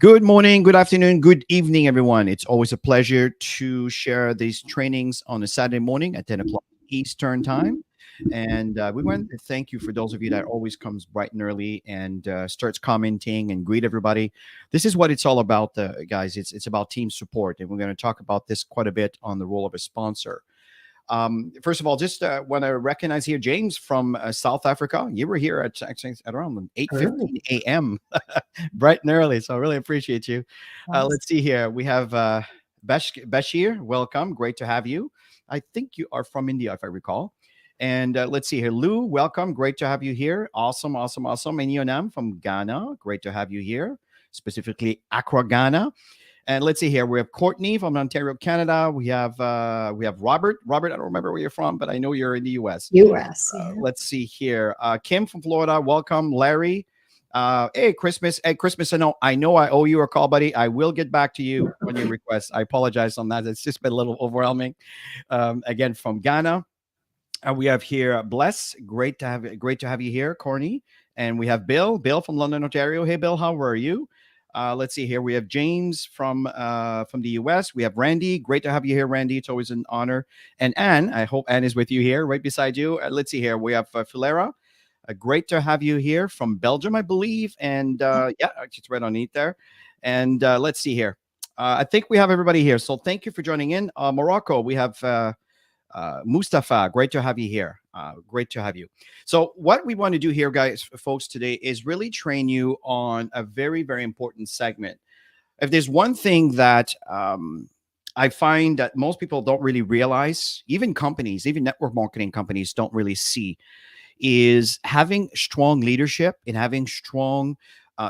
Good morning, good afternoon, good evening, everyone. It's always a pleasure to share these trainings on a Saturday morning at 10 o'clock Eastern Time. And we want to thank you for those of you that always comes bright and early and starts commenting and greet everybody. This is what it's all about, guys. It's about team support. And we're going to talk about this quite a bit on the role of a sponsor. First of all, just want to recognize here James from South Africa. You were here at around 8:15 a.m. bright and early, so I really appreciate you. Let's see here. We have Bashir. Welcome. Great to have you. I think you are from India, if I recall. And let's see here. Lou, welcome. Great to have you here. Awesome, awesome, awesome. And Yonam from Ghana. Great to have you here, specifically Accra, Ghana. And let's see here. We have Courtney from Ontario, Canada. We have Robert. Robert, I don't remember where you're from, but I know you're in the U.S. Yeah. Let's see here. Kim from Florida. Welcome. Larry. Hey, Christmas. I know I owe you a call, buddy. I will get back to you on your request. I apologize on that. It's just been a little overwhelming. Again, from Ghana. We have here Bless. Great to have you here, Corny. And we have Bill from London, Ontario. Hey, Bill, how are you? Let's see here. We have James from the U.S. We have Randy. Great to have you here, Randy. It's always an honor. And Anne, I hope Anne is with you here, right beside you. Let's see here. We have Filera. Great to have you here from Belgium, I believe. And yeah, it's right on it there. And let's see here. I think we have everybody here. So thank you for joining in. Morocco, we have Mustafa. Great to have you here. Great to have you. So what we want to do here, guys, folks, today is really train you on a very, very important segment. If there's one thing that I find that most people don't really realize, even companies, even network marketing companies don't really see, is having strong leadership and having strong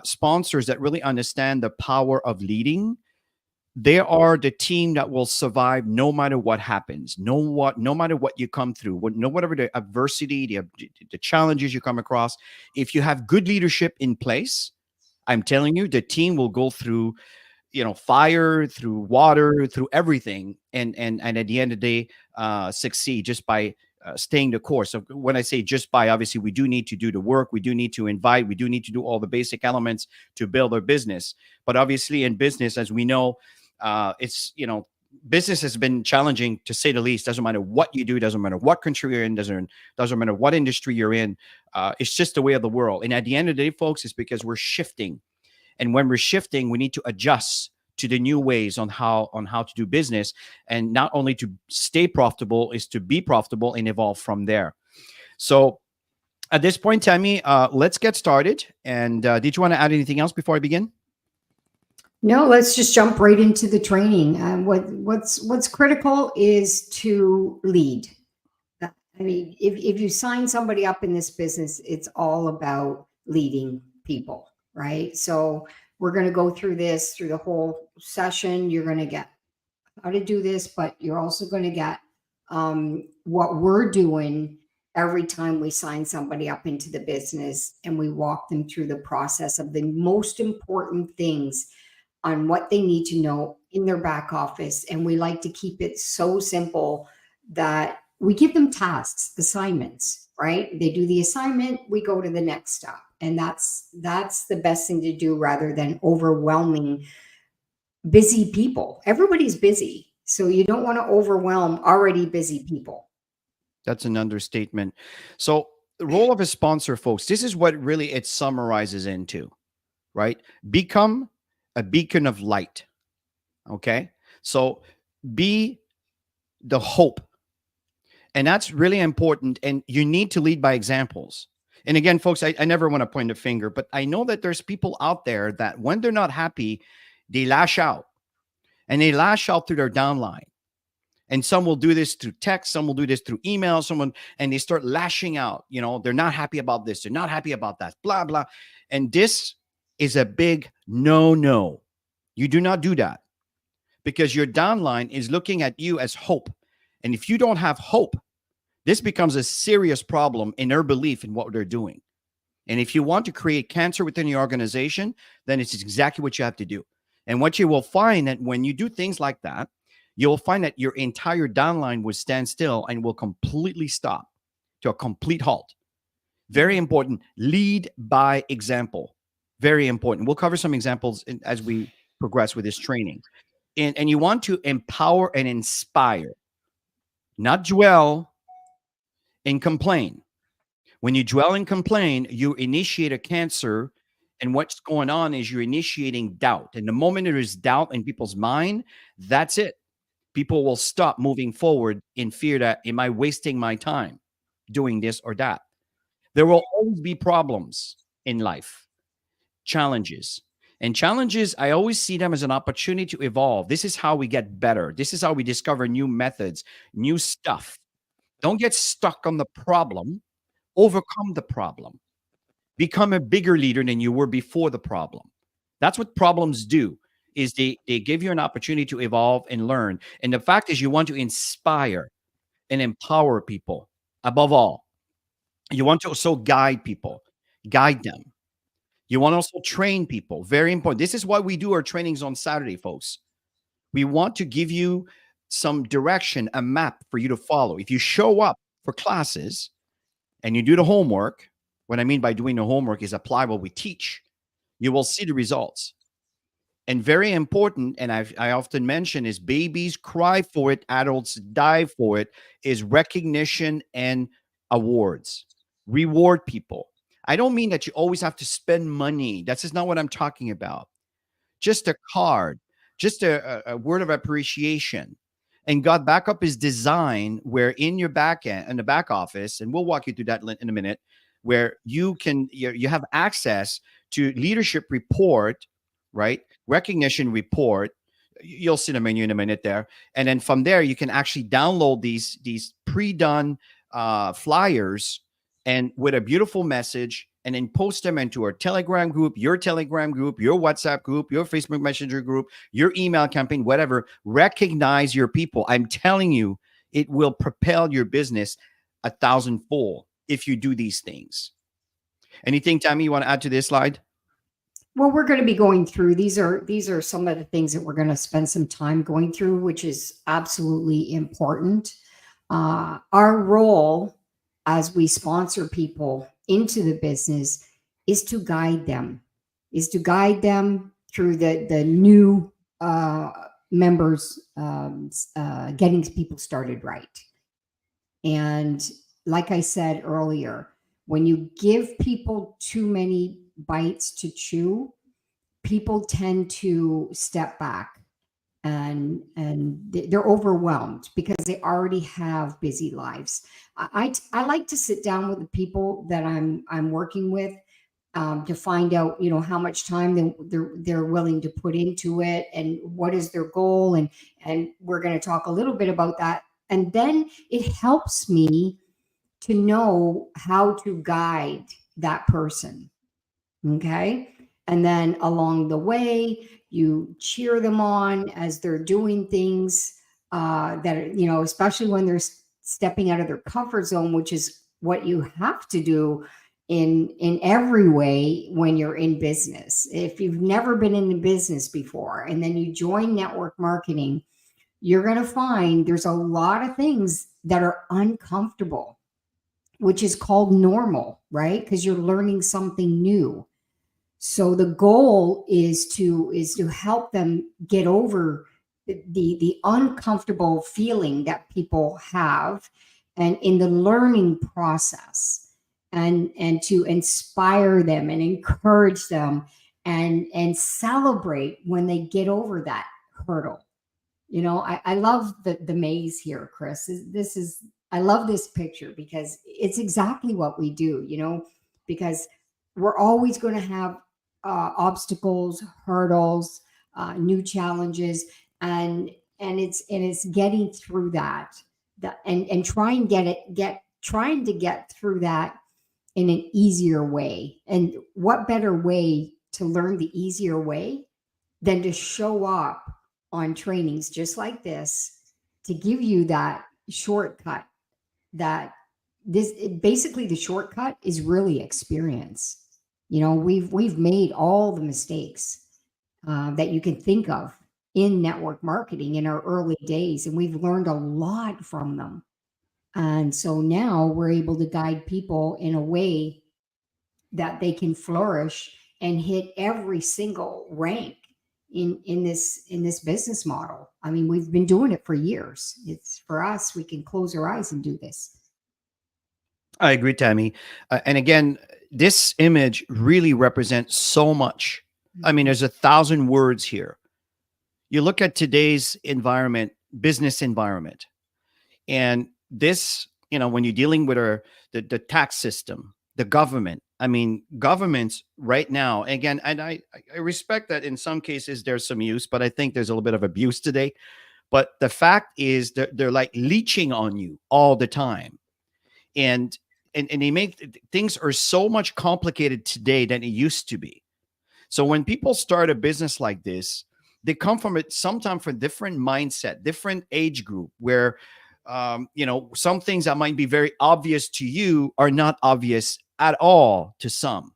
sponsors that really understand the power of leading. They are the team that will survive no matter what happens, no matter what you come through, whatever the adversity, the challenges you come across. If you have good leadership in place, I'm telling you, the team will go through, fire, through water, through everything, and at the end of the day, succeed just by staying the course. So when I say just by, obviously we do need to do the work, we do need to invite, we do need to do all the basic elements to build our business. But obviously in business, as we know, business has been challenging to say the least. Doesn't matter what you do, doesn't matter what country you're in, doesn't matter what industry you're in. It's just the way of the world. And at the end of the day, folks, it's because we're shifting. And when we're shifting, we need to adjust to the new ways on how to do business. And not only to stay profitable, is to be profitable and evolve from there. So at this point, Tammy, let's get started. And did you want to add anything else before I begin? No, let's just jump right into the training. What's critical is to lead. I mean, if you sign somebody up in this business, it's all about leading people, right? So we're going to go through this through the whole session. You're going to get how to do this, but you're also going to get what we're doing every time we sign somebody up into the business, and we walk them through the process of the most important things on what they need to know in their back office. And we like to keep it so simple that we give them tasks, assignments, right? They do the assignment, we go to the next step. And that's the best thing to do, rather than overwhelming busy people. Everybody's busy. So you don't want to overwhelm already busy people. That's an understatement. So the role of a sponsor, folks, this is what really it summarizes into, right? Become a beacon of light. Okay. So be the hope. And that's really important. And you need to lead by examples. And again, folks, I never want to point a finger, but I know that there's people out there that when they're not happy, they lash out, and they lash out through their downline. And some will do this through text, some will do this through email, and they start lashing out. They're not happy about this, they're not happy about that, blah, blah. And this is a big no. You do not do that, because your downline is looking at you as hope. And if you don't have hope, this becomes a serious problem in their belief in what they're doing. And if you want to create cancer within your organization, then it's exactly what you have to do. And what you will find that when you do things like that, you'll find that your entire downline will stand still and will completely stop to a complete halt. Very important. Lead by example. Very important. We'll cover some examples as we progress with this training. And you want to empower and inspire, not dwell and complain. When you dwell and complain, you initiate a cancer. And what's going on is you're initiating doubt. And the moment there is doubt in people's mind, that's it. People will stop moving forward in fear that, am I wasting my time doing this or that? There will always be problems in life, challenges. And challenges, I always see them as an opportunity to evolve. This is how we get better. This is how we discover new methods, new stuff. Don't get stuck on the problem. Overcome the problem. Become a bigger leader than you were before the problem. That's what problems do, is they give you an opportunity to evolve and learn. And the fact is, you want to inspire and empower people. Above all, you want to also guide people, guide them. You want to also train people. Very important. This is why we do our trainings on Saturday, folks. We want to give you some direction, a map for you to follow. If you show up for classes and you do the homework, what I mean by doing the homework is apply what we teach, you will see the results. And very important, and I often mention, is babies cry for it, adults die for it, is recognition and awards. Reward people. I don't mean that you always have to spend money. That's just not what I'm talking about. Just a card, just a word of appreciation. And God Backup is designed where in your back end, in the back office, and we'll walk you through that in a minute, where you have access to leadership report, right? Recognition report. You'll see the menu in a minute there. And then from there, you can actually download these pre-done flyers and with a beautiful message, and then post them into our Telegram group, your WhatsApp group, your Facebook Messenger group, your email campaign, whatever. Recognize your people. I'm telling you, it will propel your business 1,000-fold if you do these things. Anything, Tammy, you want to add to this slide? Well, we're going to be going through, these are some of the things that we're going to spend some time going through, which is absolutely important. Our role as we sponsor people into the business is to guide them, through the new members, getting people started right. And like I said earlier, when you give people too many bites to chew, people tend to step back and they're overwhelmed because they already have busy lives. I like to sit down with the people that I'm working with to find out, how much time they're willing to put into it and what is their goal. And we're going to talk a little bit about that. And then it helps me to know how to guide that person. Okay. And then along the way, you cheer them on as they're doing things that are, especially when they're stepping out of their comfort zone, which is what you have to do in every way when you're in business. If you've never been in the business before and then you join network marketing, you're going to find there's a lot of things that are uncomfortable, which is called normal, right? Because you're learning something new. So the goal is to help them get over the uncomfortable feeling that people have, and in the learning process, and to inspire them and encourage them and celebrate when they get over that hurdle. I love the maze here, Chris. I love this picture because it's exactly what we do, because we're always going to have obstacles, hurdles, new challenges, and it's getting through that and trying to get through that in an easier way. And what better way to learn the easier way than to show up on trainings just like this to give you that shortcut. Basically the shortcut is really experience. We've made all the mistakes that you can think of in network marketing in our early days, and we've learned a lot from them. And so now we're able to guide people in a way that they can flourish and hit every single rank in this business model. I mean, we've been doing it for years. It's for us, we can close our eyes and do this. I agree, Tammy. And again, this image really represents so much. I mean, there's 1,000 words here. You look at today's environment, business environment, and this, when you're dealing with the tax system, the government. I mean, governments right now, again, and I respect that in some cases there's some use, but I think there's a little bit of abuse today. But the fact is that they're like leeching on you all the time. And they make things are so much complicated today than it used to be. So when people start a business like this, they come from it sometimes from different mindset, different age group, where some things that might be very obvious to you are not obvious at all to some.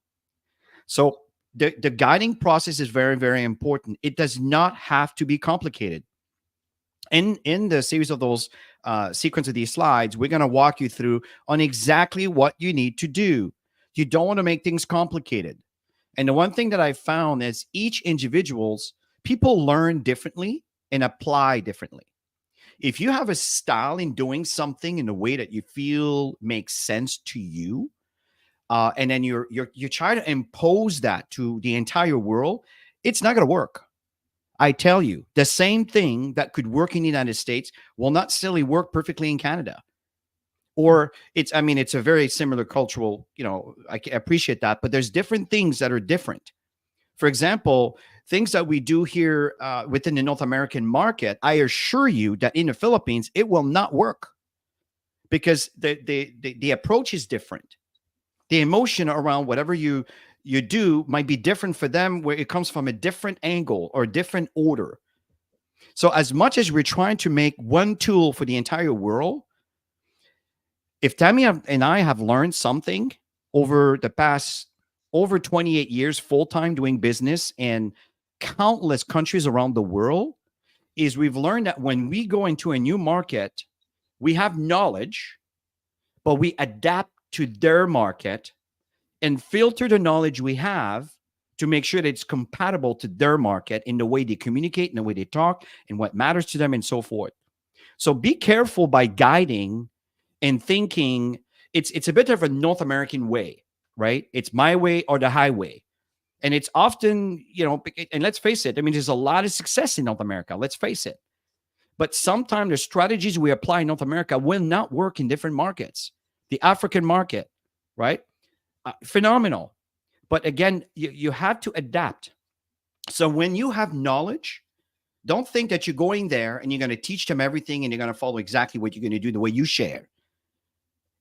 So the guiding process is very, very important. It does not have to be complicated. In the series of those sequence of these slides, we're going to walk you through on exactly what you need to do. You don't want to make things complicated. And the one thing that I found is each individual's people learn differently and apply differently. If you have a style in doing something in a way that you feel makes sense to you, and then you try to impose that to the entire world, it's not going to work. I tell you, the same thing that could work in the United States will not necessarily work perfectly in Canada. Or it's a very similar cultural, I appreciate that, but there's different things that are different. For example, things that we do here within the North American market, I assure you that in the Philippines, it will not work because the approach is different. The emotion around whatever you do might be different for them, where it comes from a different angle or a different order. So as much as we're trying to make one tool for the entire world, if Tammy and I have learned something over the past over 28 years full-time doing business in countless countries around the world, is we've learned that when we go into a new market, we have knowledge, but we adapt to their market and filter the knowledge we have to make sure that it's compatible to their market in the way they communicate, in the way they talk, and what matters to them, and so forth. So be careful by guiding and thinking it's a bit of a North American way, right? It's my way or the highway. And it's often, and let's face it, I mean, there's a lot of success in North America, let's face it. But sometimes the strategies we apply in North America will not work in different markets. The African market, right? Phenomenal. But again, you have to adapt. So when you have knowledge, don't think that you're going there and you're going to teach them everything and you're going to follow exactly what you're going to do the way you share.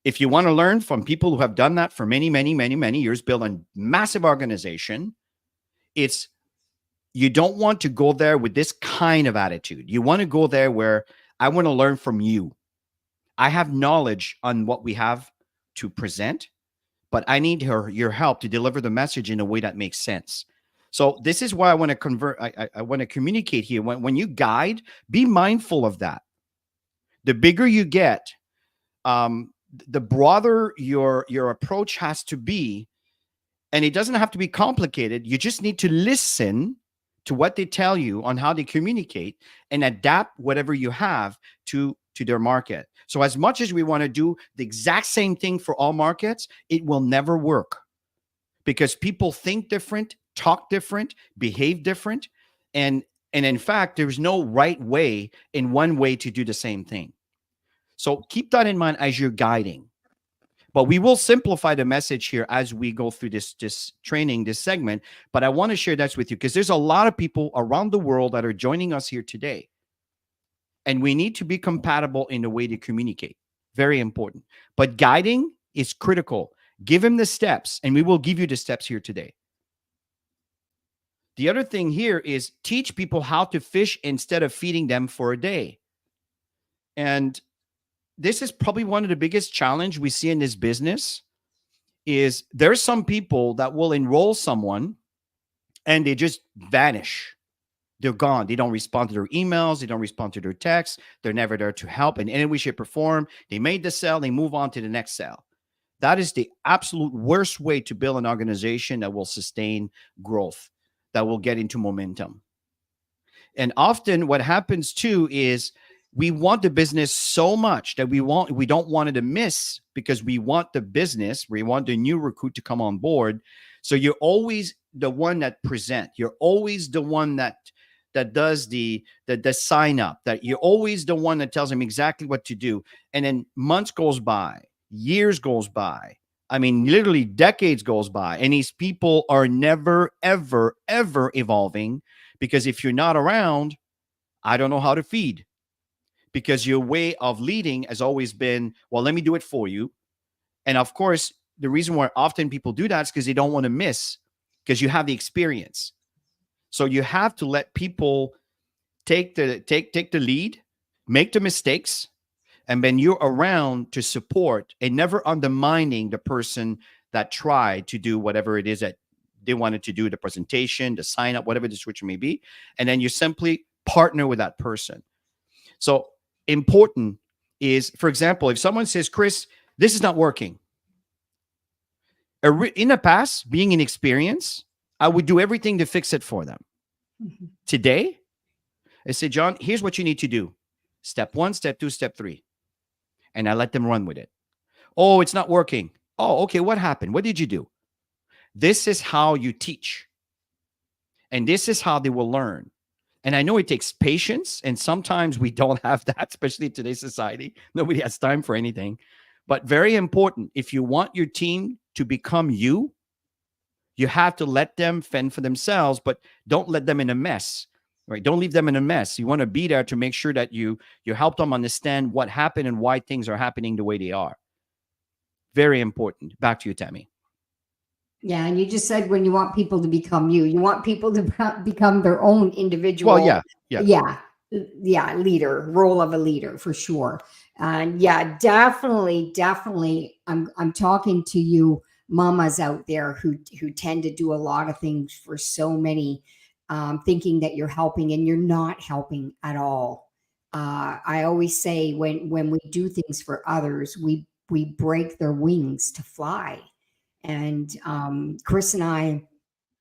If you want to learn from people who have done that for many, many, many, many years, build a massive organization, you don't want to go there with this kind of attitude. You want to go there where I want to learn from you. I have knowledge on what we have to present, but I need your help to deliver the message in a way that makes sense. So this is why I want to I want to communicate here. When you guide, be mindful of that. The bigger you get, the broader your approach has to be, and it doesn't have to be complicated. You just need to listen to what they tell you on how they communicate and adapt whatever you have to their market. So as much as we want to do the exact same thing for all markets, it will never work because people think different, talk different, behave different. And in fact, there's no right way in one way to do the same thing. So keep that in mind as you're guiding. But we will simplify the message here as we go through this training, this segment. But I want to share that with you because there's a lot of people around the world that are joining us here today. And we need to be compatible in the way to communicate. Very important. But guiding is critical. Give him the steps, and we will give you the steps here today. The other thing here is teach people how to fish instead of feeding them for a day. And this is probably one of the biggest challenge we see in this business is there's some people that will enroll someone and they just vanish. They're gone. They don't respond to their emails. They don't respond to their texts. They're never there to help in any way, shape, or form. They made the sale. They move on to the next sale. That is the absolute worst way to build an organization that will sustain growth, that will get into momentum. And often what happens too is we want the business so much that we don't want it to miss, because we want the business, we want the new recruit to come on board. So you're always the one that present. You're always the one that does the sign up, that you're always the one that tells them exactly what to do. And then months goes by, years goes by. I mean, literally decades goes by, and these people are never, ever, ever evolving, because if you're not around, I don't know how to feed, because your way of leading has always been, well, let me do it for you. And of course, the reason why often people do that is because they don't want to miss, because you have the experience. So you have to let people take the lead, make the mistakes, and then you're around to support, and never undermining the person that tried to do whatever it is that they wanted to do, the presentation, the sign up, whatever the switch may be. And then you simply partner with that person. So important is, for example, if someone says, Chris, this is not working. In the past, being inexperienced, I would do everything to fix it for them. Mm-hmm. Today, I say, John, here's what you need to do. Step 1, step 2, step 3. And I let them run with it. Oh, it's not working. Oh, okay. What happened? What did you do? This is how you teach. And this is how they will learn. And I know it takes patience, and sometimes we don't have that, especially in today's society. Nobody has time for anything. But very important, if you want your team to become you, you have to let them fend for themselves, but don't let them in a mess, right? Don't leave them in a mess. You want to be there to make sure that you help them understand what happened and why things are happening the way they are. Very important. Back to you, Tammy. Yeah, and you just said when you want people to become you, you want people to become their own individual. Well, yeah, leader, role of a leader for sure. And yeah, definitely. I'm talking to you, mamas out there who tend to do a lot of things for so many, thinking that you're helping, and you're not helping at all. I always say when we do things for others, we break their wings to fly. And Chris and I,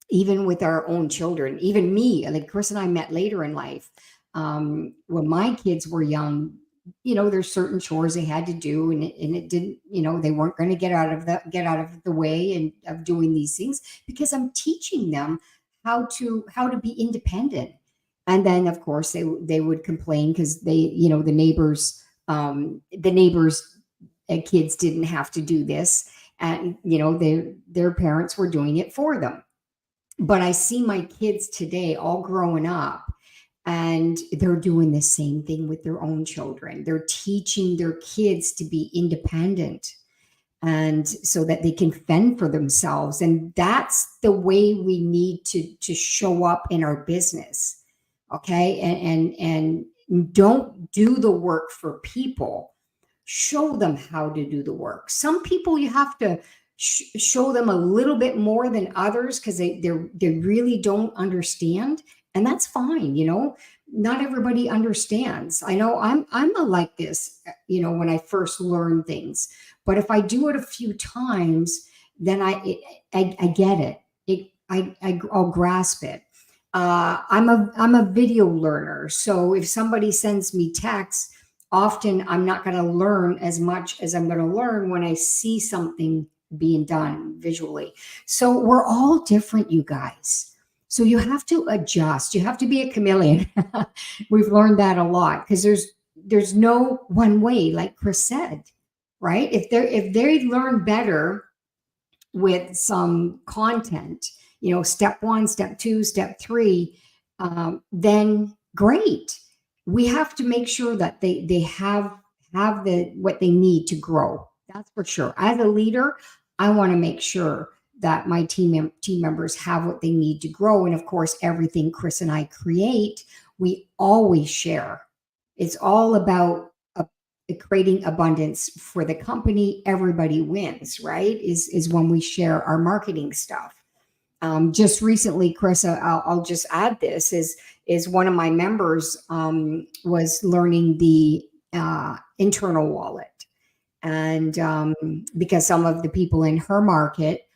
even with our own children, even me, like Chris and I met later in life. When my kids were young, there's certain chores they had to do, and it didn't, they weren't going to get out of the way and of doing these things, because I'm teaching them how to be independent. And then of course they would complain because the neighbors kids didn't have to do this. And, their parents were doing it for them. But I see my kids today all growing up, and they're doing the same thing with their own children. They're teaching their kids to be independent, and so that they can fend for themselves. And that's the way we need to show up in our business. Okay. And don't do the work for people. Show them how to do the work. Some people you have to show them a little bit more than others, because they really don't understand, and that's fine. Not everybody understands. I know I'm like this, when I first learn things, but if I do it a few times, then I get it. I'll grasp it. I'm a video learner, so if somebody sends me text, often I'm not going to learn as much as I'm going to learn when I see something being done visually. So we're all different, you guys. So you have to adjust. You have to be a chameleon. We've learned that a lot, because there's no one way, like Chris said, right? If they learn better with some content, step 1, step 2, step 3, then great. We have to make sure that they have what they need to grow. That's for sure. As a leader, I want to make sure that my team members have what they need to grow. And of course, everything Chris and I create, we always share. It's all about creating abundance for the company. Everybody wins, right? Is when we share our marketing stuff. Just recently, Chris, I'll just add this, is one of my members was learning the internal wallet. And because some of the people in her market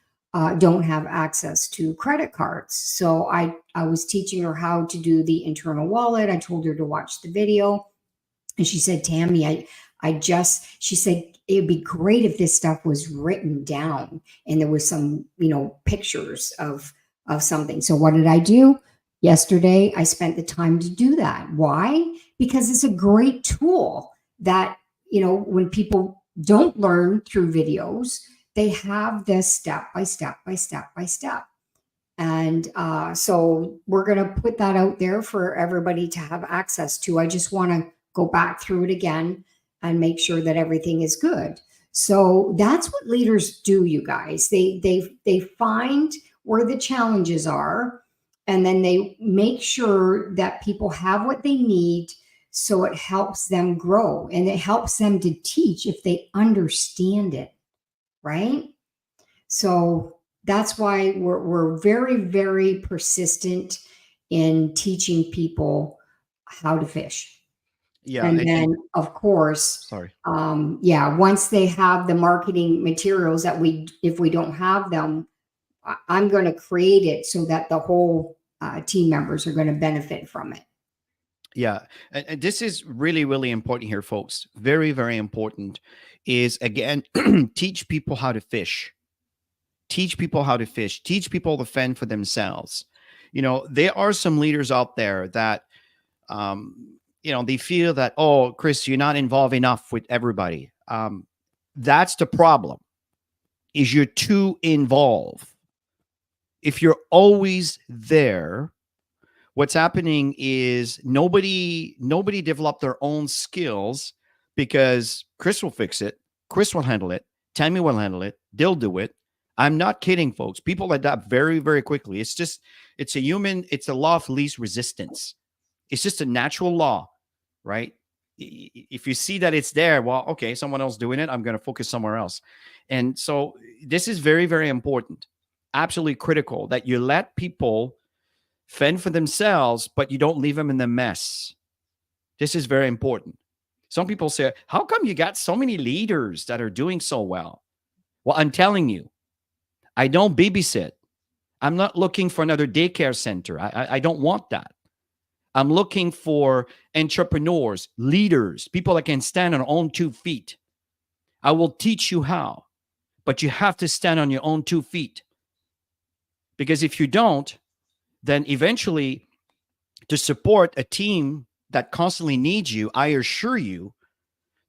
don't have access to credit cards. So I was teaching her how to do the internal wallet. I told her to watch the video. And she said, Tammy, she said, it'd be great if this stuff was written down and there was some, pictures of something. So what did I do? Yesterday, I spent the time to do that. Why? Because it's a great tool that, when people don't learn through videos, they have this step by step by step by step. And so we're going to put that out there for everybody to have access to. I just want to go back through it again and make sure that everything is good. So that's what leaders do, you guys. They find where the challenges are, and then they make sure that people have what they need, so it helps them grow and it helps them to teach if they understand it, right? So that's why we're very, very persistent in teaching people how to fish. Yeah. And then, of course, Sorry. Once they have the marketing materials if we don't have them, I'm going to create it so that the whole team members are going to benefit from it. Yeah. And this is really, really important here, folks. Very, very important is, again, teach people how to fish. Teach people how to fish. Teach people to fend for themselves. There are some leaders out there that, they feel that, oh, Chris, you're not involved enough with everybody. That's the problem, is you're too involved. If you're always there, what's happening is nobody developed their own skills, because Chris will fix it. Chris will handle it. Tammy will handle it. They'll do it. I'm not kidding, folks. People adapt very, very quickly. It's a law of least resistance. It's just a natural law, right? If you see that it's there, well, okay, someone else doing it, I'm going to focus somewhere else. And so this is very, very important. Absolutely critical that you let people fend for themselves, but you don't leave them in the mess. This is very important. Some people say, how come you got so many leaders that are doing so well? Well, I'm telling you, I don't babysit. I'm not looking for another daycare center. I don't want that. I'm looking for entrepreneurs, leaders, people that can stand on their own 2 feet. I will teach you how, but you have to stand on your own 2 feet. Because if you don't, then eventually, to support a team that constantly needs you, I assure you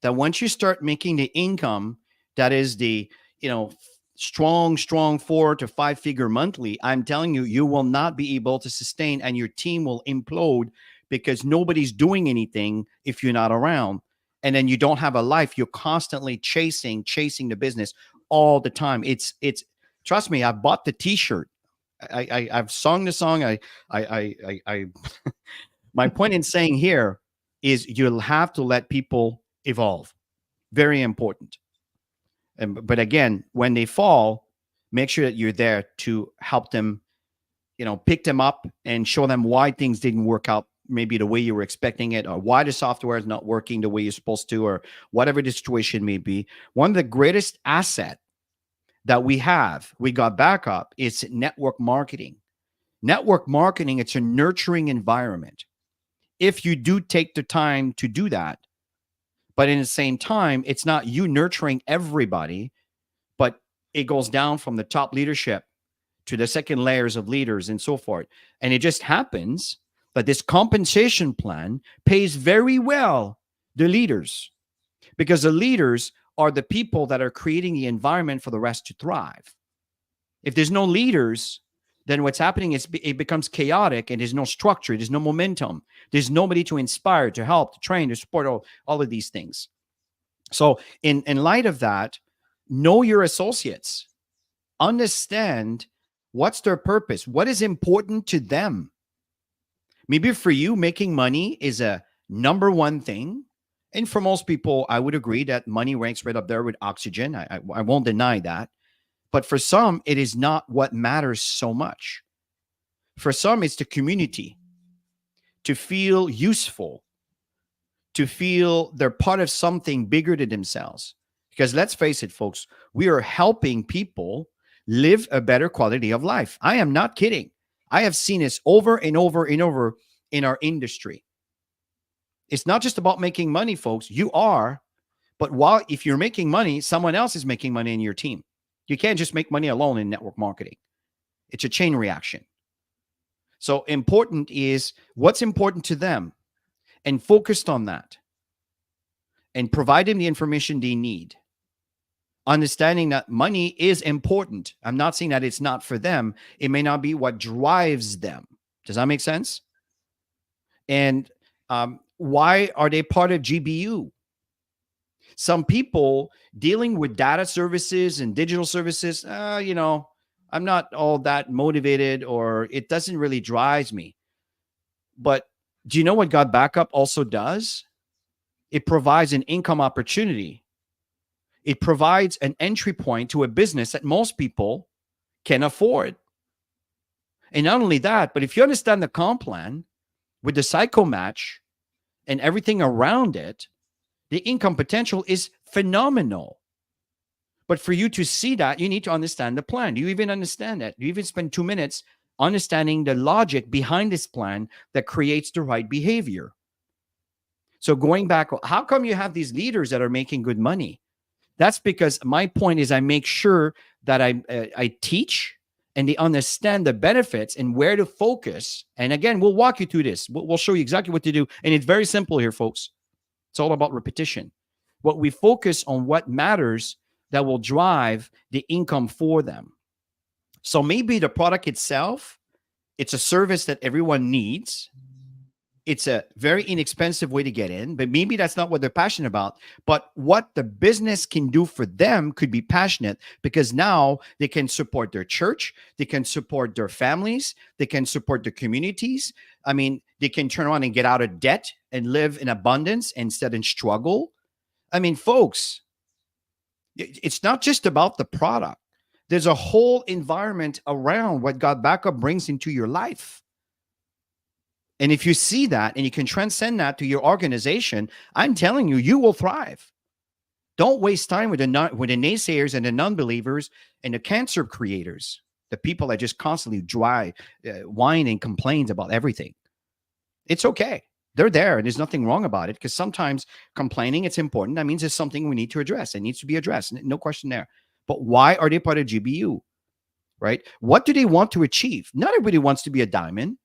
that once you start making the income that is the, strong 4 to 5 figure monthly, I'm telling you, you will not be able to sustain, and your team will implode, because nobody's doing anything if you're not around. And then you don't have a life. You're constantly chasing the business all the time. It's trust me, I bought the t-shirt. I've sung the song. I my point in saying here is you'll have to let people evolve. Very important. But again, when they fall, make sure that you're there to help them, pick them up and show them why things didn't work out maybe the way you were expecting it, or why the software is not working the way you're supposed to, or whatever the situation may be. One of the greatest asset that we got backup, is network marketing. Network marketing, it's a nurturing environment. If you do take the time to do that, but in the same time, it's not you nurturing everybody, but it goes down from the top leadership to the second layers of leaders and so forth. And it just happens that this compensation plan pays very well the leaders, because the leaders are the people that are creating the environment for the rest to thrive. If there's no leaders, then what's happening is it becomes chaotic, and there's no structure, there's no momentum, there's nobody to inspire, to help, to train, to support, all of these things. So in light of that, know your associates. Understand what's their purpose, what is important to them. Maybe for you, making money is a number one thing. And for most people, I would agree that money ranks right up there with oxygen. I won't deny that. But for some, it is not what matters so much. For some, it's the community, to feel useful, to feel they're part of something bigger than themselves. Because let's face it, folks, we are helping people live a better quality of life. I am not kidding. I have seen this over and over and over in our industry. It's not just about making money, folks. You are, but if you're making money, someone else is making money in your team. You can't just make money alone in network marketing. It's a chain reaction. So important is what's important to them, and focused on that, and provide them the information they need. Understanding that money is important. I'm not saying that it's not for them. It may not be what drives them. Does that make sense? And why are they part of GBU? Some people dealing with data services and digital services, I'm not all that motivated, or it doesn't really drive me. But do you know what God Backup also does? It provides an income opportunity. It provides an entry point to a business that most people can afford. And not only that, but if you understand the comp plan with the Psycho Match and everything around it, the income potential is phenomenal. But for you to see that, you need to understand the plan. Do you even understand that? Do you even spend 2 minutes understanding the logic behind this plan that creates the right behavior? So going back, how come you have these leaders that are making good money? That's because my point is I make sure that I teach and they understand the benefits and where to focus. And again, we'll walk you through this. We'll show you exactly what to do. And it's very simple here, folks. It's all about repetition. What we focus on what matters that will drive the income for them. So maybe the product itself, it's a service that everyone needs. It's a very inexpensive way to get in, but maybe that's not what they're passionate about. But what the business can do for them could be passionate, because now they can support their church, they can support their families, they can support their communities. I mean, they can turn around and get out of debt and live in abundance instead of struggle. I mean, folks, it's not just about the product. There's a whole environment around what God Backup brings into your life. And if you see that and you can transcend that to your organization, I'm telling you, you will thrive. Don't waste time with the naysayers and the non-believers and the cancer creators, the people that just constantly whine and complain about everything. It's okay. They're there and there's nothing wrong about it, because sometimes complaining, it's important. That means it's something we need to address. It needs to be addressed. No question there. But why are they part of GBU, right? What do they want to achieve? Not everybody wants to be a diamond.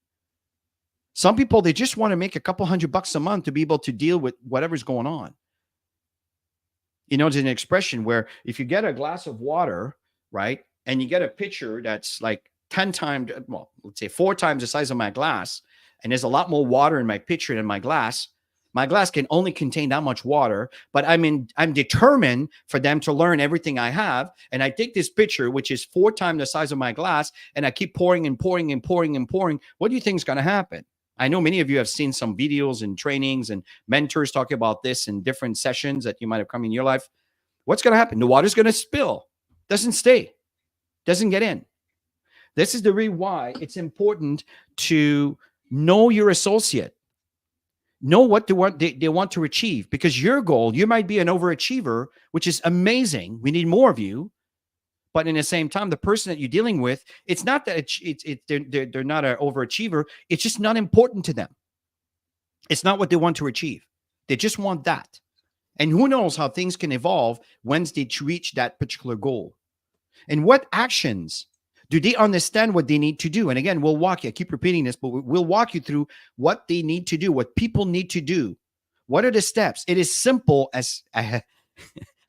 Some people, they just want to make a couple $100 a month to be able to deal with whatever's going on. You know, there's an expression where if you get a glass of water, right, and you get a pitcher that's like 10 times, well, let's say 4 times the size of my glass, and there's a lot more water in my pitcher than my glass can only contain that much water, but I'm determined for them to learn everything I have. And I take this pitcher, which is 4 times the size of my glass, and I keep pouring and pouring and pouring and pouring. What do you think is going to happen? I know many of you have seen some videos and trainings and mentors talking about this in different sessions that you might have come in your life. What's going to happen? The water's going to spill. Doesn't stay. Doesn't get in. This is the reason why it's important to know your associate. Know what they want to achieve, because your goal, you might be an overachiever, which is amazing. We need more of you. But in the same time, the person that you're dealing with, it's not that they're not an overachiever. It's just not important to them. It's not what they want to achieve. They just want that. And who knows how things can evolve once they reach that particular goal. And what actions do they understand what they need to do? And again, we'll walk you. I keep repeating this, but we'll walk you through what they need to do, what people need to do. What are the steps? It is simple as...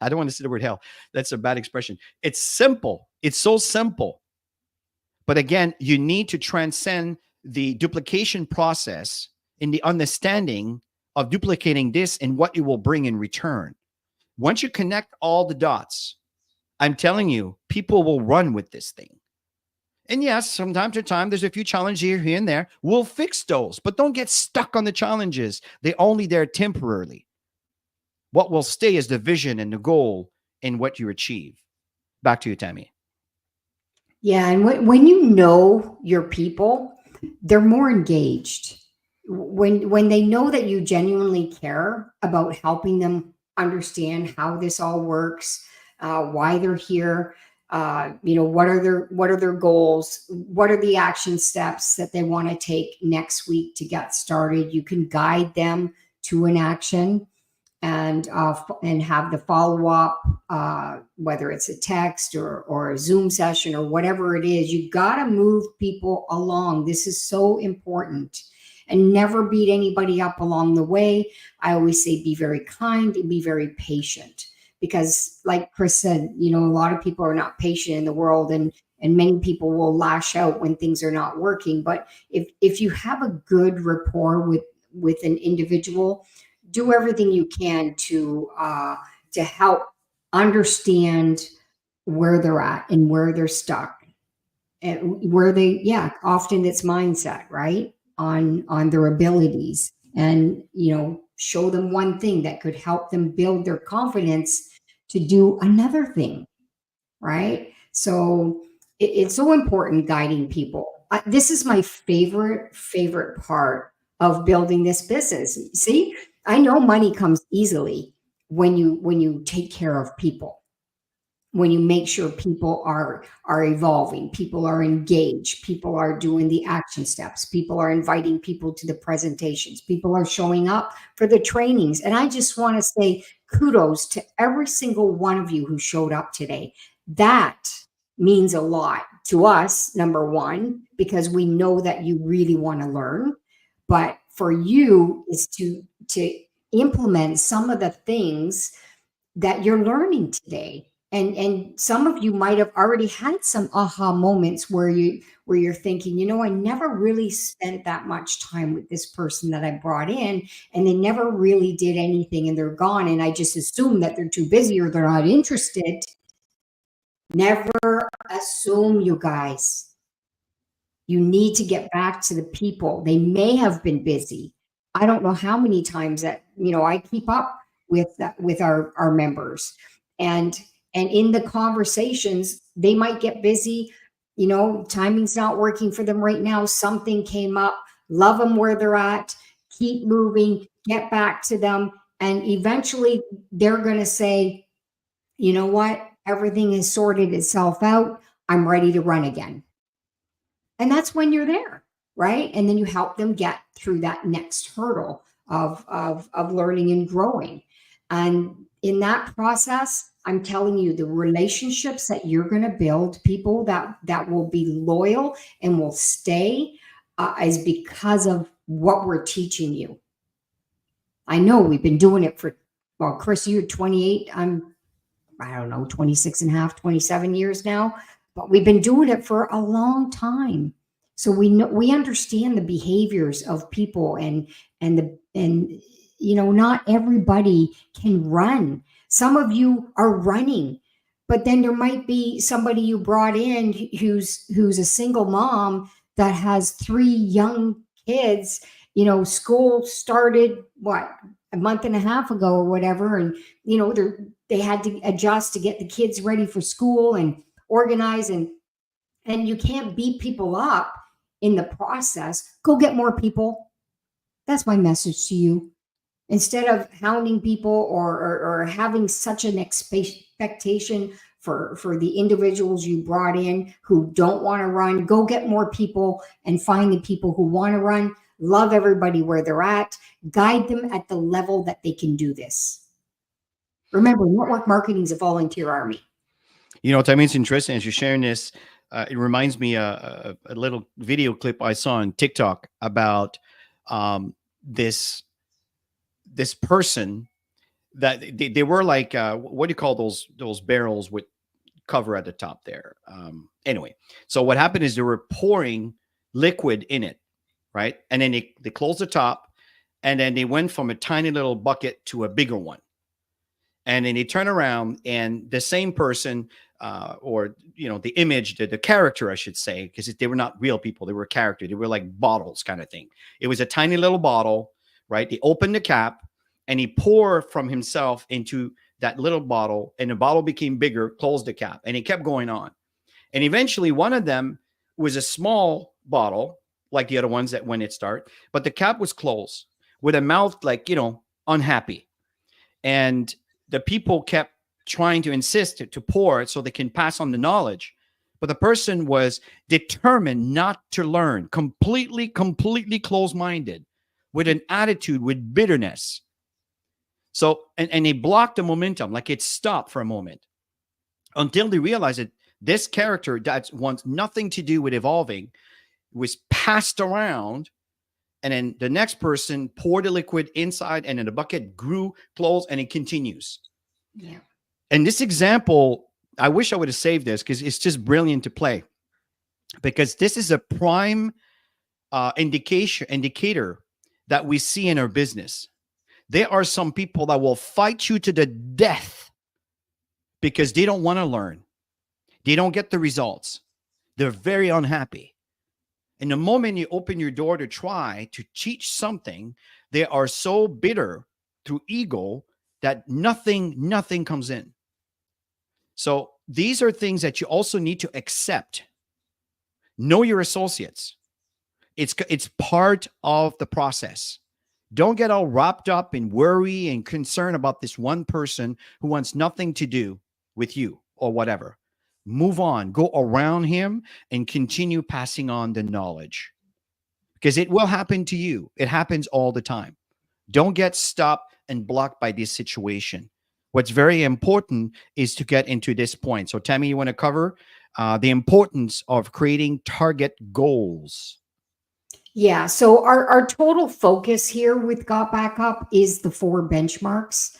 I don't want to say the word hell. That's a bad expression. It's simple. It's so simple. But again, you need to transcend the duplication process in the understanding of duplicating this and what it will bring in return. Once you connect all the dots, I'm telling you, people will run with this thing. And yes, from time to time, there's a few challenges here and there. We'll fix those, but don't get stuck on the challenges. They're only there temporarily. What will stay is the vision and the goal and what you achieve. Back to you, Tammy. Yeah, and when you know your people, they're more engaged. When they know that you genuinely care about helping them understand how this all works, why they're here. What are their goals? What are the action steps that they want to take next week to get started? You can guide them to an action, and have the follow up, whether it's a text or a Zoom session or whatever it is. You got to move people along. This is so important, and never beat anybody up along the way. I always say be very kind and be very patient, because like Chris said, a lot of people are not patient in the world, and many people will lash out when things are not working. But if you have a good rapport with an individual, do everything you can to help understand where they're at and where they're stuck, and where they, often it's mindset, right? On their abilities, and show them one thing that could help them build their confidence to do another thing, right? So it's so important guiding people. This is my favorite part of building this business. See, I know money comes easily when you take care of people, when you make sure people are evolving, people are engaged, people are doing the action steps, people are inviting people to the presentations, people are showing up for the trainings. And I just want to say kudos to every single one of you who showed up today. That means a lot to us, number one, because we know that you really want to learn. But for you is to implement some of the things that you're learning today. And some of you might have already had some aha moments where you're thinking, I never really spent that much time with this person that I brought in, and they never really did anything, and they're gone, and I just assume that they're too busy or they're not interested. Never assume, you guys. You need to get back to the people. They may have been busy. I don't know how many times that I keep up with our members, and in the conversations, they might get busy. Timing's not working for them right now. Something came up. Love them where they're at. Keep moving. Get back to them, and eventually they're going to say, you know what? Everything has sorted itself out. I'm ready to run again. And that's when you're there, right? And then you help them get through that next hurdle of learning and growing. And in that process, I'm telling you, the relationships that you're going to build, people that will be loyal and will stay, is because of what we're teaching you. I know we've been doing it for, well, Chris, you're 28. I don't know, 26 and a half, 27 years now, but we've been doing it for a long time. So we understand the behaviors of people, and not everybody can run. Some of you are running, but then there might be somebody you brought in who's a single mom that has 3 young kids. School started a month and a half ago or whatever, and they had to adjust to get the kids ready for school and organize, and you can't beat people up in the process. Go get more people. That's my message to you. Instead of hounding people or having such an expectation for the individuals you brought in who don't want to run, go get more people and find the people who want to run. Love everybody where they're at. Guide them at the level that they can do this. Remember, network marketing is a volunteer army. Tammy, it's interesting as you're sharing this. It reminds me a little video clip I saw on TikTok about this person that they were like, what do you call those barrels with cover at the top there? Anyway, so what happened is they were pouring liquid in it, right? And then they closed the top, and then they went from a tiny little bucket to a bigger one. And then they turn around, and the same person, or the image, the character, I should say, because they were not real people, they were a character. They were like bottles kind of thing. It was a tiny little bottle, right? They opened the cap, and he poured from himself into that little bottle, and the bottle became bigger, closed the cap, and he kept going on. And eventually, one of them was a small bottle, like the other ones that when it started, but the cap was closed with a mouth like, unhappy. And the people kept trying to insist to pour it so they can pass on the knowledge. But the person was determined not to learn, completely closed-minded, with an attitude, with bitterness. So, and they blocked the momentum, like it stopped for a moment until they realized that this character that wants nothing to do with evolving was passed around. And then the next person poured the liquid inside, and then the bucket grew, closed, and it continues. Yeah. And this example, I wish I would have saved this because it's just brilliant to play. Because this is a prime indicator that we see in our business. There are some people that will fight you to the death because they don't want to learn. They don't get the results. They're very unhappy. And the moment you open your door to try to teach something, they are so bitter through ego that nothing comes in. So these are things that you also need to accept. Know your associates. It's part of the process. Don't get all wrapped up in worry and concern about this one person who wants nothing to do with you or whatever. Move on, go around him and continue passing on the knowledge, because it will happen to you. It happens all the time. Don't get stopped and blocked by this situation. What's very important is to get into this point. So Tammy, you want to cover the importance of creating target goals? Yeah. So our total focus here with Got Back Up is the 4 benchmarks.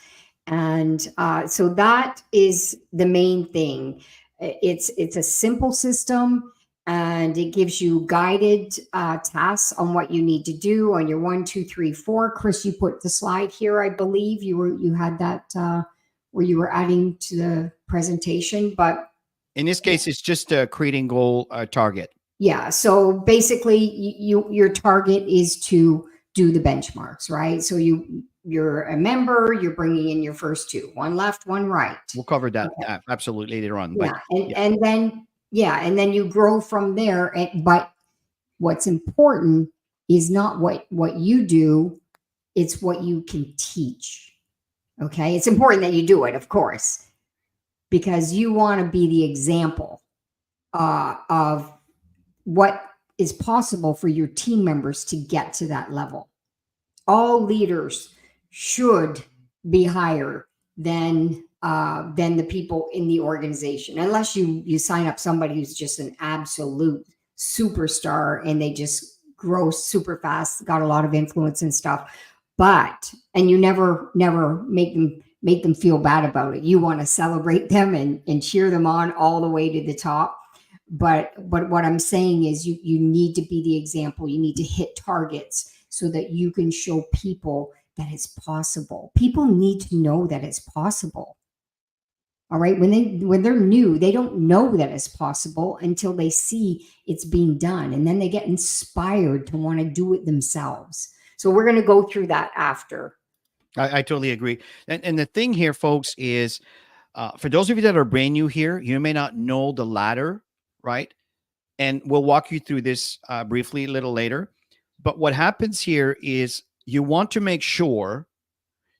And so that is the main thing. It's a simple system, and it gives you guided tasks on what you need to do on your 1, 2, 3, 4. Chris, you put the slide here. I believe you had that where you were adding to the presentation, but in this case, it's just creating goal target. Yeah. So basically, your target is to do the benchmarks, right? So you're a member, you're bringing in your first 2, one left, one right. We'll cover that absolutely later on. Yeah, and then you grow from there. But what's important is not what you do; it's what you can teach. Okay, it's important that you do it, of course, because you want to be the example of what is possible for your team members to get to that level. All leaders should be higher than the people in the organization, unless you sign up somebody who's just an absolute superstar and they just grow super fast, got a lot of influence and stuff. And you never make them feel bad about it. You want to celebrate them and cheer them on all the way to the top. But what I'm saying is you need to be the example. You need to hit targets so that you can show people that it's possible. People need to know that it's possible. All right. When they're new, they don't know that it's possible until they see it's being done. And then they get inspired to want to do it themselves. So we're going to go through that after. I totally agree. And the thing here, folks, is for those of you that are brand new here, you may not know the ladder, right? And we'll walk you through this briefly a little later. But what happens here is you want to make sure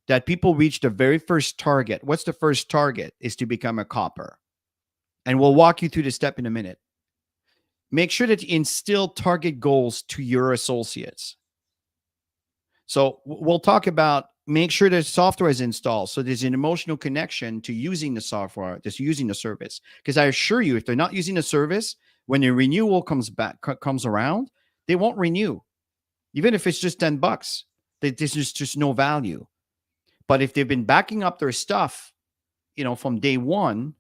that people reach the very first target. What's the first target? Is to become a copper. And we'll walk you through the step in a minute. Make sure that you instill target goals to your associates. So we'll talk about make sure the software is installed. So there's an emotional connection to using the software, just using the service. Because I assure you, if they're not using the service, when the renewal comes around, they won't renew. Even if it's just $10, there's just no value. But if they've been backing up their stuff, from day one,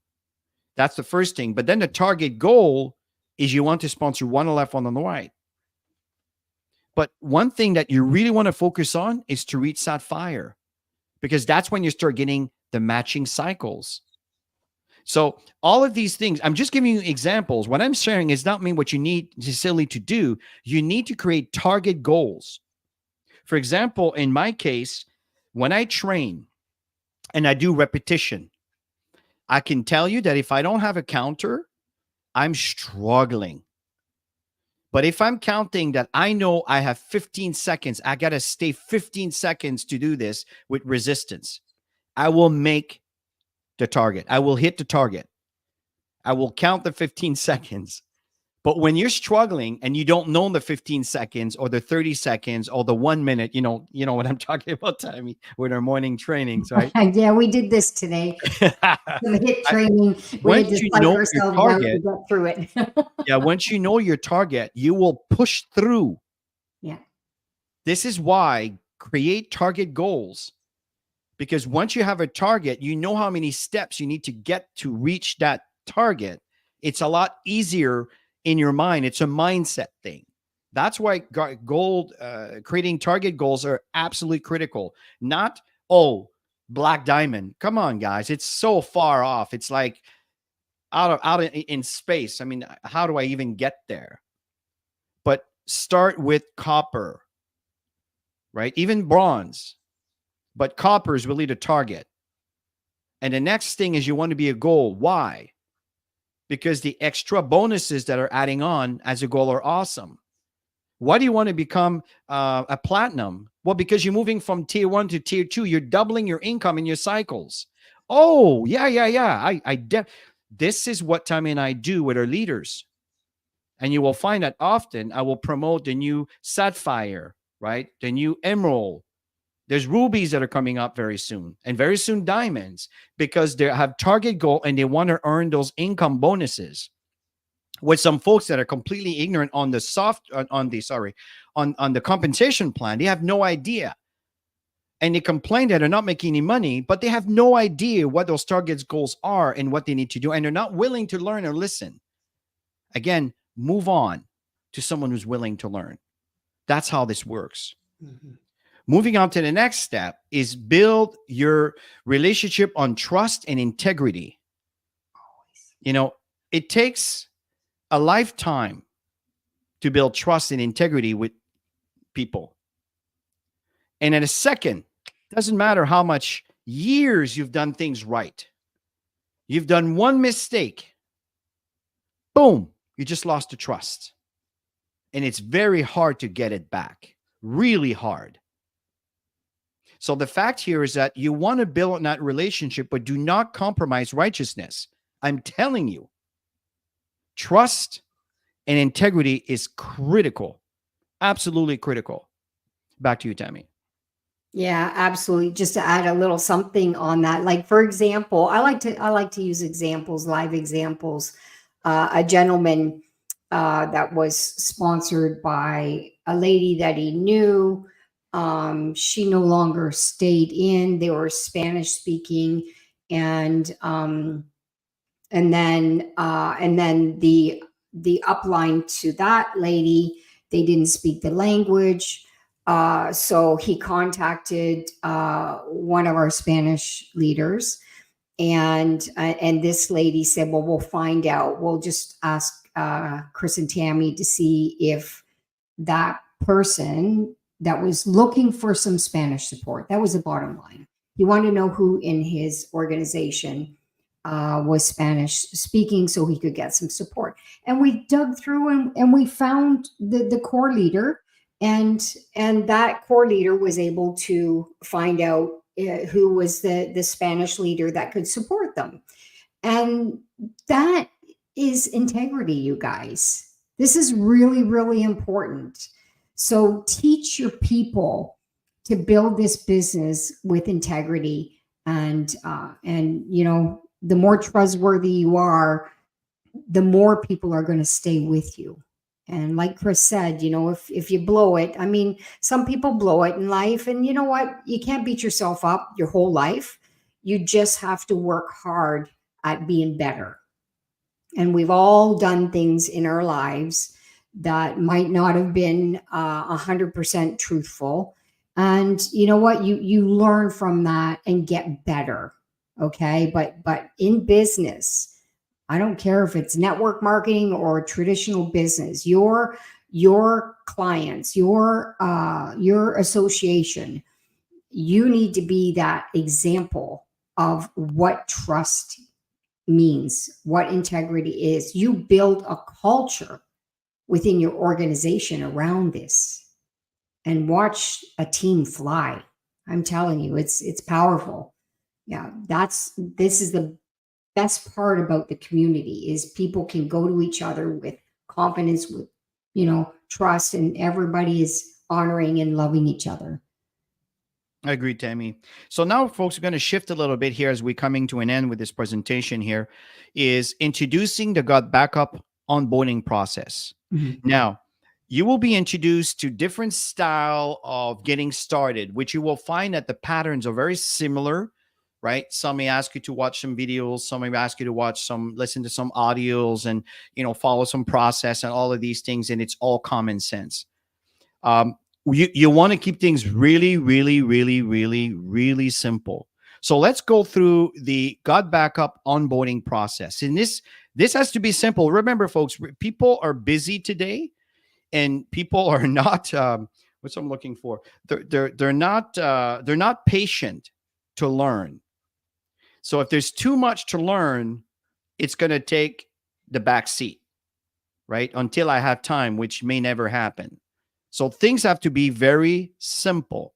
that's the first thing. But then the target goal is you want to sponsor one on the left, one on the right. But one thing that you really want to focus on is to reach Sapphire, because that's when you start getting the matching cycles. So all of these things, I'm just giving you examples. What I'm sharing is not mean what you need necessarily to do. You need to create target goals. For example, in my case, when I train and I do repetition, I can tell you that if I don't have a counter, I'm struggling. But if I'm counting that I know I have 15 seconds, I got to stay 15 seconds to do this with resistance. I will make the target. I will hit the target. I will count the 15 seconds. But when you're struggling and you don't know the 15 seconds or the 30 seconds or the 1 minute, you know what I'm talking about, Tammy, with our morning trainings, right? Yeah, we did this today. The hit training. We had Once to you psych know your ourselves out target, to get through it. yeah, once you know your target, you will push through. Yeah. This is why create target goals. Because once you have a target, you know how many steps you need to get to reach that target. It's a lot easier in your mind. It's a mindset thing. That's why creating target goals are absolutely critical. Not, oh, black diamond. Come on, guys. It's so far off. It's like in space. I mean, how do I even get there? But start with copper, right? Even bronze. But copper is really the target. And the next thing is you want to be a gold. Why? Because the extra bonuses that are adding on as a goal are awesome. Why do you want to become a platinum? Well, because you're moving from tier 1 to tier 2. You're doubling your income in your cycles. Oh, yeah. This is what Tammy and I do with our leaders. And you will find that often I will promote the new sapphire, right? The new emerald. There's rubies that are coming up very soon, and very soon diamonds, because they have target goal and they want to earn those income bonuses. With some folks that are completely ignorant on the on the compensation plan, they have no idea. And they complain that they're not making any money, but they have no idea what those targets goals are and what they need to do. And they're not willing to learn or listen. Again, move on to someone who's willing to learn. That's how this works. Mm-hmm. Moving on to the next step is build your relationship on trust and integrity. You know, it takes a lifetime to build trust and integrity with people. And in a second, doesn't matter how much years you've done things right. You've done one mistake. Boom, you just lost the trust. And it's very hard to get it back. Really hard. So the fact here is that you want to build on that relationship, but do not compromise righteousness. I'm telling you, trust and integrity is critical. Absolutely critical. Back to you, Tammy. Yeah, absolutely. Just to add a little something on that. Like, for example, I like to use examples, live examples. A gentleman that was sponsored by a lady that he knew. She no longer stayed in. They were Spanish speaking, and then the upline to that lady, they didn't speak the language. So he contacted one of our Spanish leaders, and this lady said, "Well, we'll find out. We'll just ask Chris and Tammy to see if that person that was looking for some Spanish support." That was the bottom line. He wanted to know who in his organization was Spanish speaking so he could get some support. And we dug through and we found the core leader, and that core leader was able to find out who was the Spanish leader that could support them. And that is integrity, you guys. This is really, really important. So teach your people to build this business with integrity, and you know, the more trustworthy you are, the more people are going to stay with you. And like Chris said, you know, if you blow it, I mean, some people blow it in life, and you know what? You can't beat yourself up your whole life. You just have to work hard at being better. And we've all done things in our lives that might not have been 100% truthful. And you know what? You learn from that and get better. Okay. But in business, I don't care if it's network marketing or traditional business, your clients, your association, you need to be that example of what trust means, what integrity is. You build a culture within your organization around this, and watch a team fly. I'm telling you, it's powerful. Yeah, this is the best part about the community is people can go to each other with confidence, with trust, and everybody is honoring and loving each other. I agree, Tammy. So now, folks, we're going to shift a little bit here as we're coming to an end with this presentation here, is introducing the gut backup onboarding process. Mhm. Now, you will be introduced to different style of getting started, which you will find that the patterns are very similar, right? Some may ask you to watch some videos, some may ask you to listen to some audios and, follow some process and all of these things. And it's all common sense. You want to keep things really, really, really, really, really simple. So let's go through the gut backup onboarding process. And this has to be simple. Remember, folks, people are busy today, and people are not. What's I'm looking for? They're not patient to learn. So if there's too much to learn, it's going to take the back seat, right? Until I have time, which may never happen. So things have to be very simple.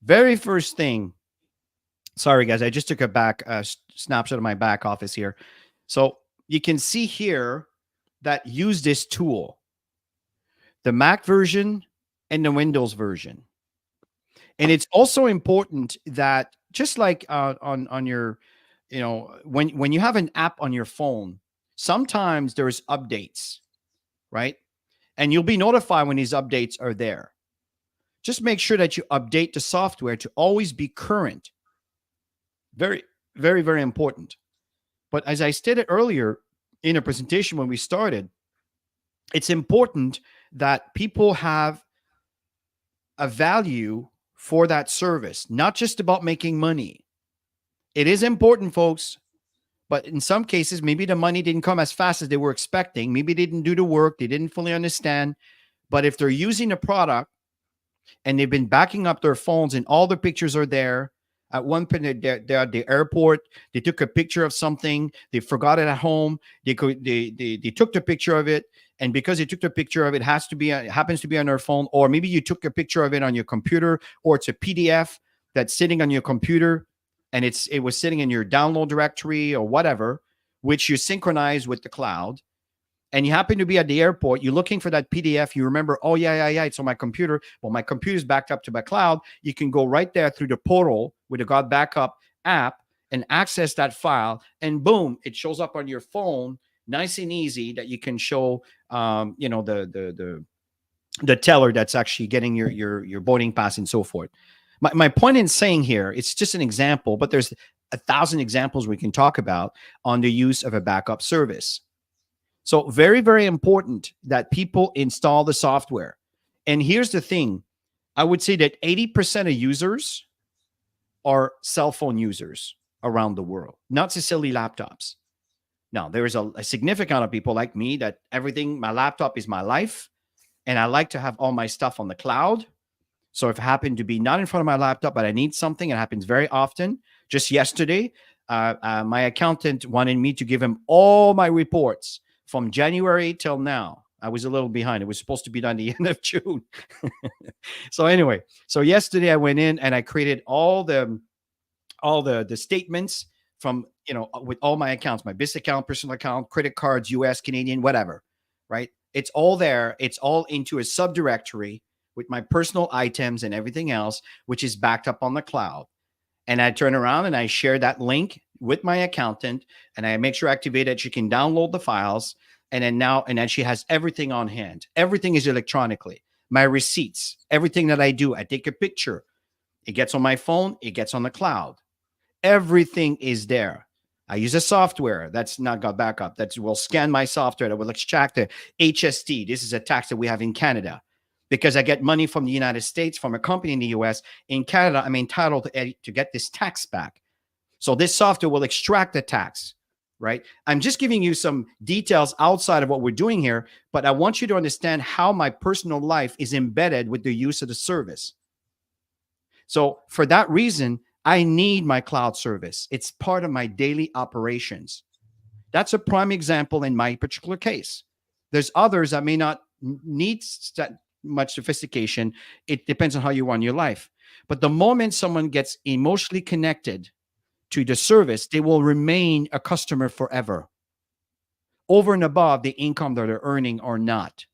Very first thing. Sorry, guys, I just took a snapshot of my back office here. So you can see here that use this tool, the Mac version and the Windows version. And it's also important that just like on your, when you have an app on your phone, sometimes there's updates, right? And you'll be notified when these updates are there. Just make sure that you update the software to always be current. Very, very, very important. But as I stated earlier in a presentation when we started, it's important that people have a value for that service, not just about making money. It is important, folks. But in some cases, maybe the money didn't come as fast as they were expecting. Maybe they didn't do the work. They didn't fully understand. But if they're using a product and they've been backing up their phones and all the pictures are there, at one point they're at the airport, they took a picture of something, they forgot it at home, they took the picture of it, and because they took the picture of it, happens to be on their phone, or maybe you took a picture of it on your computer, or it's a PDF that's sitting on your computer, and it was sitting in your download directory or whatever, which you synchronize with the cloud, and you happen to be at the airport, you're looking for that PDF, you remember, oh, yeah, it's on my computer. Well, my computer's backed up to my cloud. You can go right there through the portal with the Gut Backup app and access that file, and boom, it shows up on your phone, nice and easy, that you can show, the teller that's actually getting your boarding pass and so forth. My point in saying here, it's just an example, but there's 1,000 examples we can talk about on the use of a backup service. So very, very important that people install the software. And here's the thing. I would say that 80% of users are cell phone users around the world, not necessarily laptops. Now, there is a significant amount of people like me that my laptop is my life, and I like to have all my stuff on the cloud. So if I happen to be not in front of my laptop, but I need something, it happens very often. Just yesterday, my accountant wanted me to give him all my reports from January till now. I was a little behind. It was supposed to be done the end of June. So anyway, yesterday I went in and I created all the statements from, with all my accounts, my business account, personal account, credit cards, US, Canadian, whatever, right? It's all there. It's all into a subdirectory with my personal items and everything else, which is backed up on the cloud. And I turn around and I share that link with my accountant, and I make sure I activate it. She can download the files, and then she has everything on hand. Everything is electronically. My receipts, everything that I do, I take a picture. It gets on my phone. It gets on the cloud. Everything is there. I use a software that's not got backup. That will scan my software. That will extract the HST. This is a tax that we have in Canada. Because I get money from the United States, from a company in the US. In Canada, I'm entitled to get this tax back. So this software will extract the tax, right? I'm just giving you some details outside of what we're doing here, but I want you to understand how my personal life is embedded with the use of the service. So for that reason, I need my cloud service. It's part of my daily operations. That's a prime example in my particular case. There's others that may not need much sophistication. It depends on how you run your life. But the moment someone gets emotionally connected to the service, they will remain a customer forever, over and above the income that they're earning or not.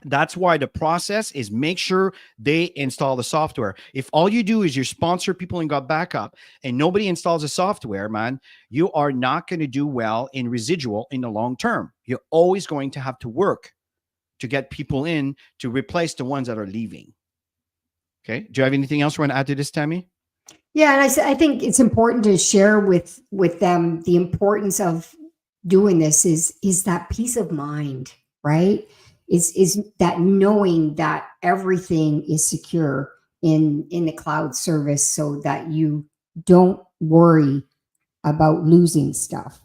That's why the process is make sure they install the software. If all you do is you sponsor people in Got Backup and nobody installs the software, man, you are not going to do well in residual in the long term. You're always going to have to work to get people in to replace the ones that are leaving. Okay. Do you have anything else you want to add to this, Tammy? Yeah, and I think it's important to share with them the importance of doing this is that peace of mind, right? Is that knowing that everything is secure in the cloud service, so that you don't worry about losing stuff.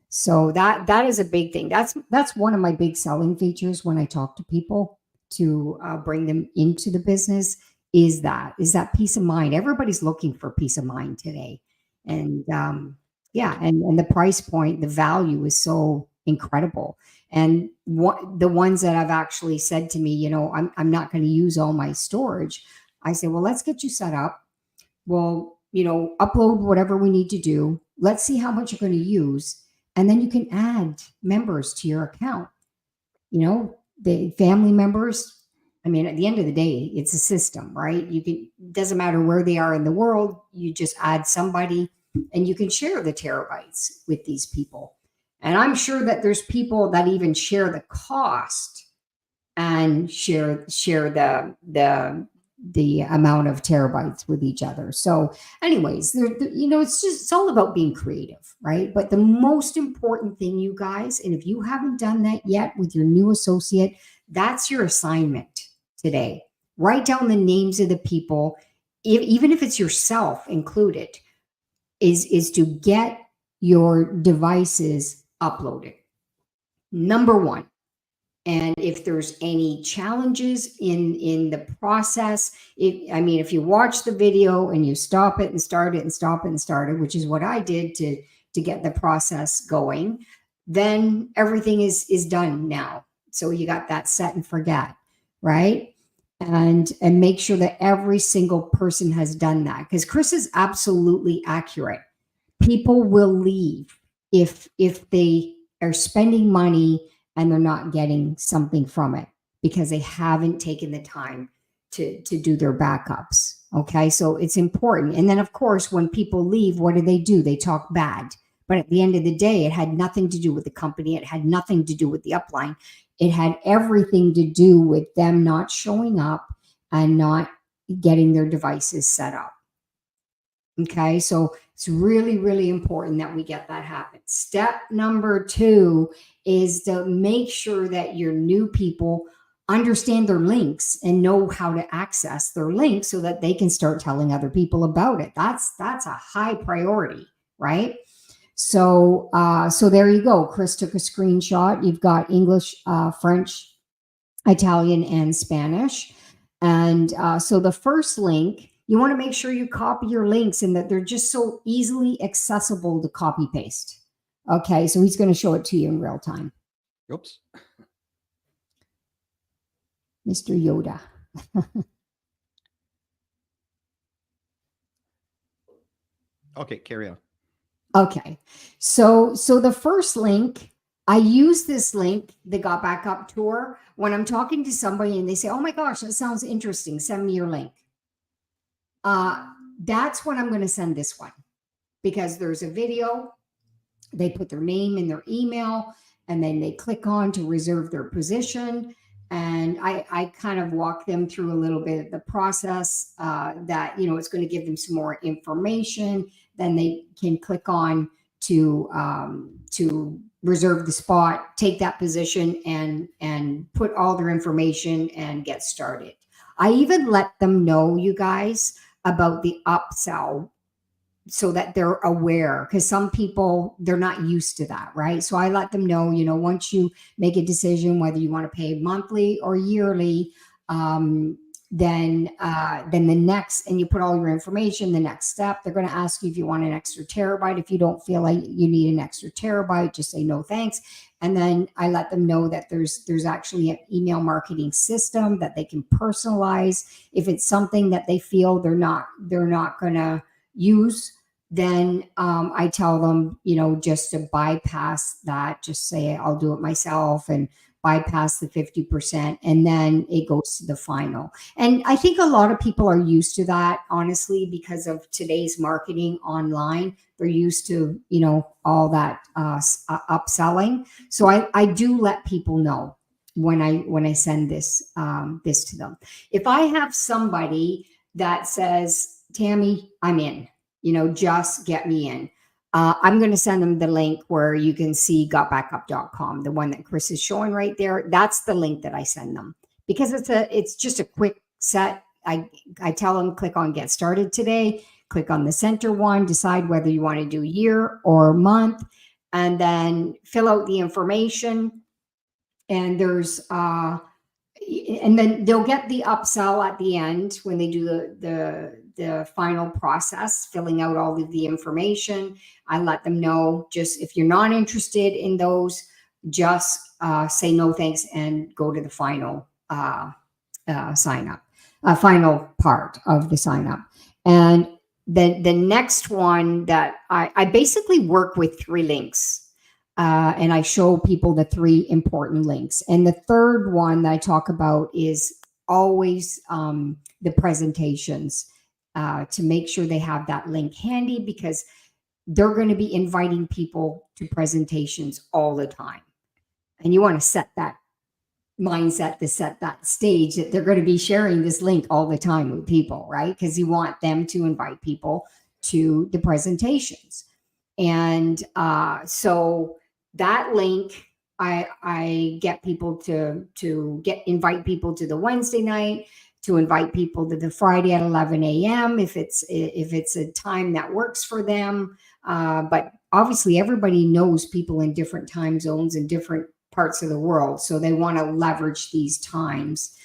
So that is a big thing. That's one of my big selling features when I talk to people to bring them into the business. Is that peace of mind. Everybody's looking for peace of mind today, and yeah, and the price point, the value is so incredible. And the ones that I've actually said to me, you know, I'm not going to use all my storage. I say, well, let's get you set up. Well, you know, upload whatever we need to do. Let's see how much you're going to use, and then you can add members to your account. You know, the family members. I mean, at the end of the day, it's a system, right? Doesn't matter where they are in the world, you just add somebody and you can share the terabytes with these people. And I'm sure that there's people that even share the cost and share the amount of terabytes with each other. So anyways, you know, it's all about being creative, right? But the most important thing, you guys, and if you haven't done that yet with your new associate, that's your assignment today. Write down the names of the people, even if it's yourself included, is to get your devices uploaded. Number one. And if there's any challenges in the process, if you watch the video and you stop it and start it and stop it and start it, which is what I did to get the process going, then everything is done now. So you got that set and forget, right? And make sure that every single person has done that, because Chris is absolutely accurate. People will leave if they are spending money and they're not getting something from it because they haven't taken the time to do their backups. Okay, so it's important. And then, of course, when people leave, what do? They talk bad. But at the end of the day, it had nothing to do with the company. It had nothing to do with the upline. It had everything to do with them not showing up and not getting their devices set up. Okay, so it's really, really important that we get that happen. Step number 2 is to make sure that your new people understand their links and know how to access their links so that they can start telling other people about it. That's a high priority, right? So there you go. Chris took a screenshot. You've got English, French, Italian, and Spanish. And so the first link, you want to make sure you copy your links and that they're just so easily accessible to copy paste. Okay, so he's going to show it to you in real time. Oops. Mr. Yoda. Okay, carry on. Okay, so the first link, I use this link, the Got Backup Tour, when I'm talking to somebody and they say, oh my gosh, that sounds interesting, send me your link. That's when I'm going to send this one, because there's a video, they put their name and their email, and then they click on to reserve their position. And I kind of walk them through a little bit of the process that, you know, it's going to give them some more information. Then they can click on to reserve the spot, take that position, and put all their information and get started. I even let them know, you guys, about the upsell so that they're aware, because some people, they're not used to that, right? So I let them know, you know, once you make a decision whether you want to pay monthly or yearly, then the next, and you put all your information, the next step, they're going to ask you if you want an extra terabyte. If you don't feel like you need an extra terabyte, just say no thanks. And then I let them know that there's actually an email marketing system that they can personalize. If it's something that they feel they're not going to use, then I tell them, just to bypass that, just say I'll do it myself and bypass the 50%. And then it goes to the final. And I think a lot of people are used to that, honestly, because of today's marketing online. They're used to, all that upselling. So I do let people know when I send this to them. If I have somebody that says, Tammy, I'm in, just get me in. I'm going to send them the link where you can see gotbackup.com, the one that Chris is showing right there. That's the link that I send them, because it's just a quick set. I tell them, click on get started today, click on the center one, decide whether you want to do year or month, and then fill out the information. And and then they'll get the upsell at the end when they do the final process, filling out all of the information. I let them know, just if you're not interested in those, just say no thanks and go to the final sign up, final part of the sign up. And then the next one that I basically work with 3 links. And I show people the 3 important links. And the third one that I talk about is always the presentations, to make sure they have that link handy, because they're going to be inviting people to presentations all the time. And you want to set that mindset, to set that stage that they're going to be sharing this link all the time with people, right? Because you want them to invite people to the presentations. And so that link, I get people to invite people to the Wednesday night, to invite people to the Friday at 11 a.m. if it's a time that works for them. But obviously, everybody knows people in different time zones in different parts of the world, so they want to leverage these times.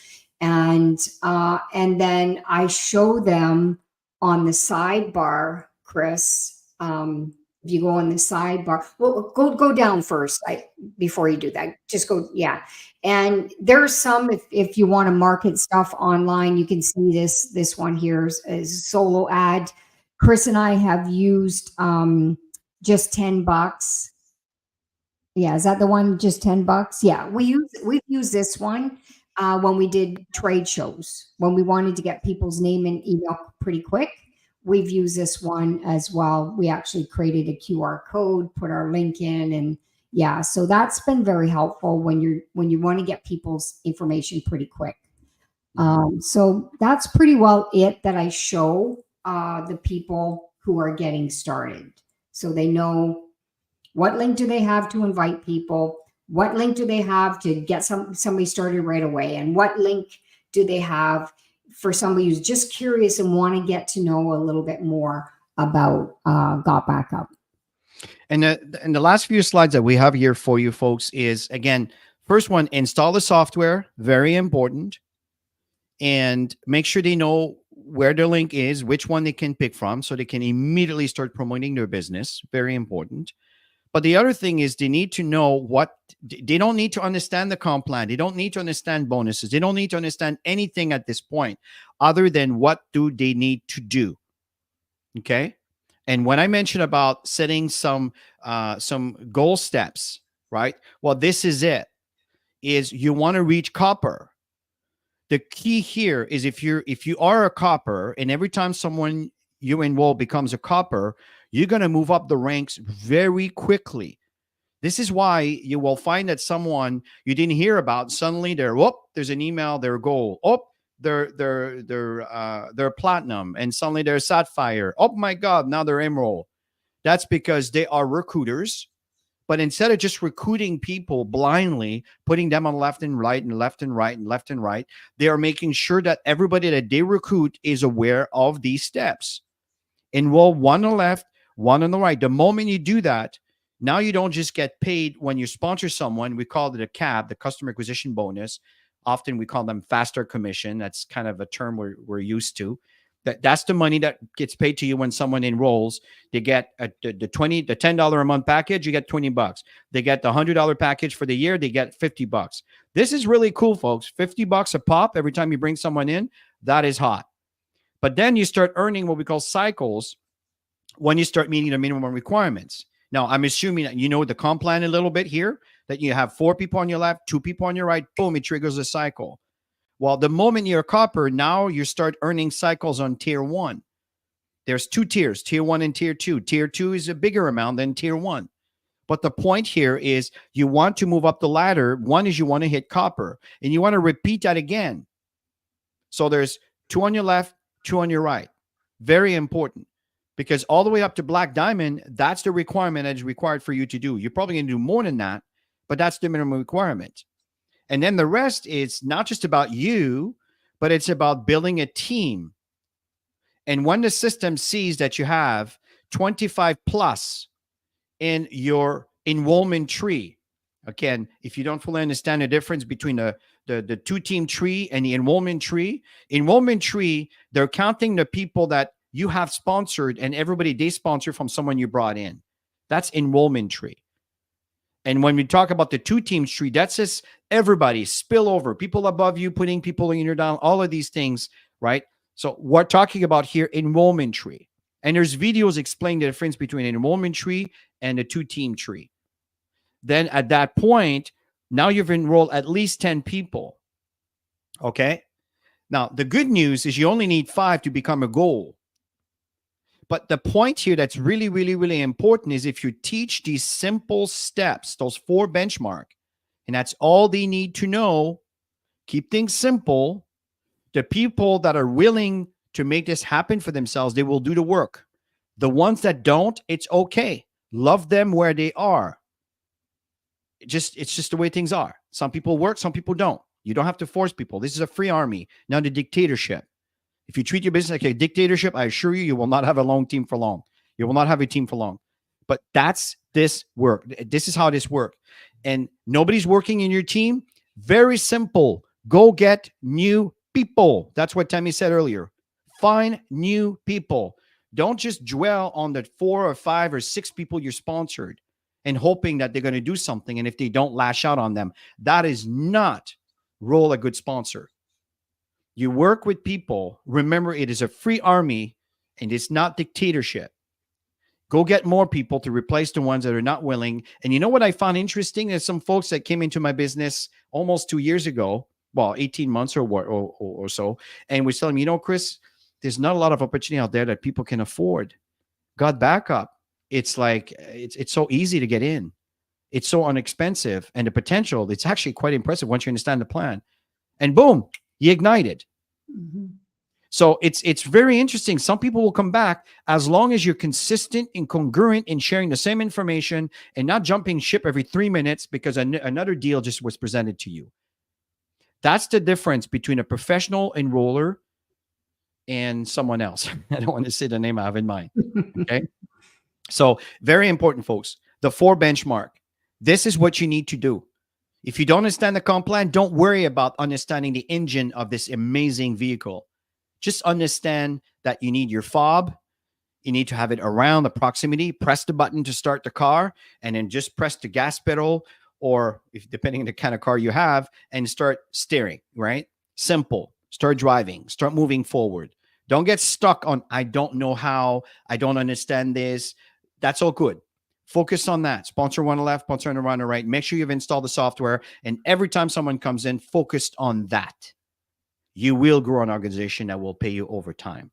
And then I show them on the sidebar, Chris. If you go on the sidebar, well, go down first. Before you do that, just go, yeah. And there's some, if you want to market stuff online, you can see this one here is a solo ad. Chris and I have used just $10. Yeah, is that the one? Just $10? Yeah, we've used this one when we did trade shows, when we wanted to get people's name and email pretty quick. We've used this one as well. We actually created a QR code, put our link in, and yeah, so that's been very helpful when you want to get people's information pretty quick. So that's pretty well it that I show the people who are getting started, so they know what link do they have to invite people, what link do they have to get somebody started right away, and what link do they have for somebody who's just curious and want to get to know a little bit more about Got Backup. And the last few slides that we have here for you folks is, again, first one, install the software, very important. And make sure they know where their link is, which one they can pick from, so they can immediately start promoting their business, very important. But the other thing is, they need to know they don't need to understand the comp plan. They don't need to understand bonuses. They don't need to understand anything at this point other than what do they need to do. Okay. And when I mentioned about setting some goal steps, right? Well, this is it, is you want to reach copper. The key here is if you are a copper, and every time someone you enroll becomes a copper, you're going to move up the ranks very quickly. This is why you will find that someone you didn't hear about, suddenly there's an email, they're gold. They're platinum, and suddenly they're sapphire. Oh my God, now they're emerald. That's because they are recruiters. But instead of just recruiting people blindly, putting them on left and right and left and right and left and right, they are making sure that everybody that they recruit is aware of these steps. Enroll one on the left, one on the right. The moment you do that, now you don't just get paid when you sponsor someone. We call it a CAB, the customer acquisition bonus. Often we call them faster commission. That's kind of a term we're used to. That's the money that gets paid to you when someone enrolls. They get the $10 a month package, you get $20. They get the $100 package for the year, they get $50. This is really cool, folks. $50 a pop every time you bring someone in. That is hot. But then you start earning what we call cycles. when you start meeting the minimum requirements. Now, I'm assuming that you know the comp plan a little bit here, that you have 4 people on your left, 2 people on your right, boom, it triggers a cycle. Well, the moment you're a copper, now you start earning cycles on tier 1. There's 2 tiers, tier 1 and tier 2. Tier 2 is a bigger amount than tier 1. But the point here is you want to move up the ladder. One is you want to hit copper, and you want to repeat that again. So there's 2 on your left, 2 on your right. Very important, because all the way up to black diamond, that's the requirement that is required for you to do. You're probably going to do more than that, but that's the minimum requirement. And then the rest is not just about you, but it's about building a team. And when the system sees that you have 25 plus in your enrollment tree, again, if you don't fully understand the difference between the 2-team tree and the enrollment tree, they're counting the people that you have sponsored and everybody they sponsor from someone you brought in. That's enrollment tree. And when we talk about the 2-team tree, that's just everybody, spillover, people above you, putting people in your down, all of these things, right? So we're talking about here enrollment tree. And there's videos explaining the difference between an enrollment tree and a 2-team tree. Then at that point, now you've enrolled at least 10 people. Okay. Now, the good news is you only need 5 to become a goal. But the point here that's really, really, really important is if you teach these simple steps, those 4 benchmark, and that's all they need to know, keep things simple, the people that are willing to make this happen for themselves, they will do the work. The ones that don't, it's okay. Love them where they are. It's just the way things are. Some people work, some people don't. You don't have to force people. This is a free army, not a dictatorship. If you treat your business like a dictatorship, I assure you, you will not have a long team for long. You will not have a team for long. But that's this work. This is how this works. And nobody's working in your team. Very simple. Go get new people. That's what Tammy said earlier. Find new people. Don't just dwell on the 4 or 5 or 6 people you're sponsored and hoping that they're going to do something. And if they don't, lash out on them. That is not role a good sponsor. You work with people. Remember, it is a free army and it's not dictatorship. Go get more people to replace the ones that are not willing. And you know what I found interesting? There's some folks that came into my business almost 2 years ago, well, 18 months or so. And we tell them, you know, Chris, there's not a lot of opportunity out there that people can afford. Got backup. It's like, it's so easy to get in. It's so inexpensive. And the potential, it's actually quite impressive once you understand the plan. And boom, you ignited. Mm-hmm. So it's very interesting. Some people will come back as long as you're consistent and congruent in sharing the same information and not jumping ship every 3 minutes because another deal just was presented to you. That's the difference between a professional enroller and someone else. I don't want to say the name I have in mind. Okay. So very important, folks. The 4 benchmark. This is what you need to do. If you don't understand the comp plan, don't worry about understanding the engine of this amazing vehicle. Just understand that you need your fob. You need to have it around the proximity. Press the button to start the car, and then just press the gas pedal, or if depending on the kind of car you have, and start steering, right? Simple. Start driving. Start moving forward. Don't get stuck on, I don't know how, I don't understand this. That's all good. Focus on that. Sponsor one on the left, sponsor on the right. Make sure you've installed the software. And every time someone comes in, focused on that. You will grow an organization that will pay you over time.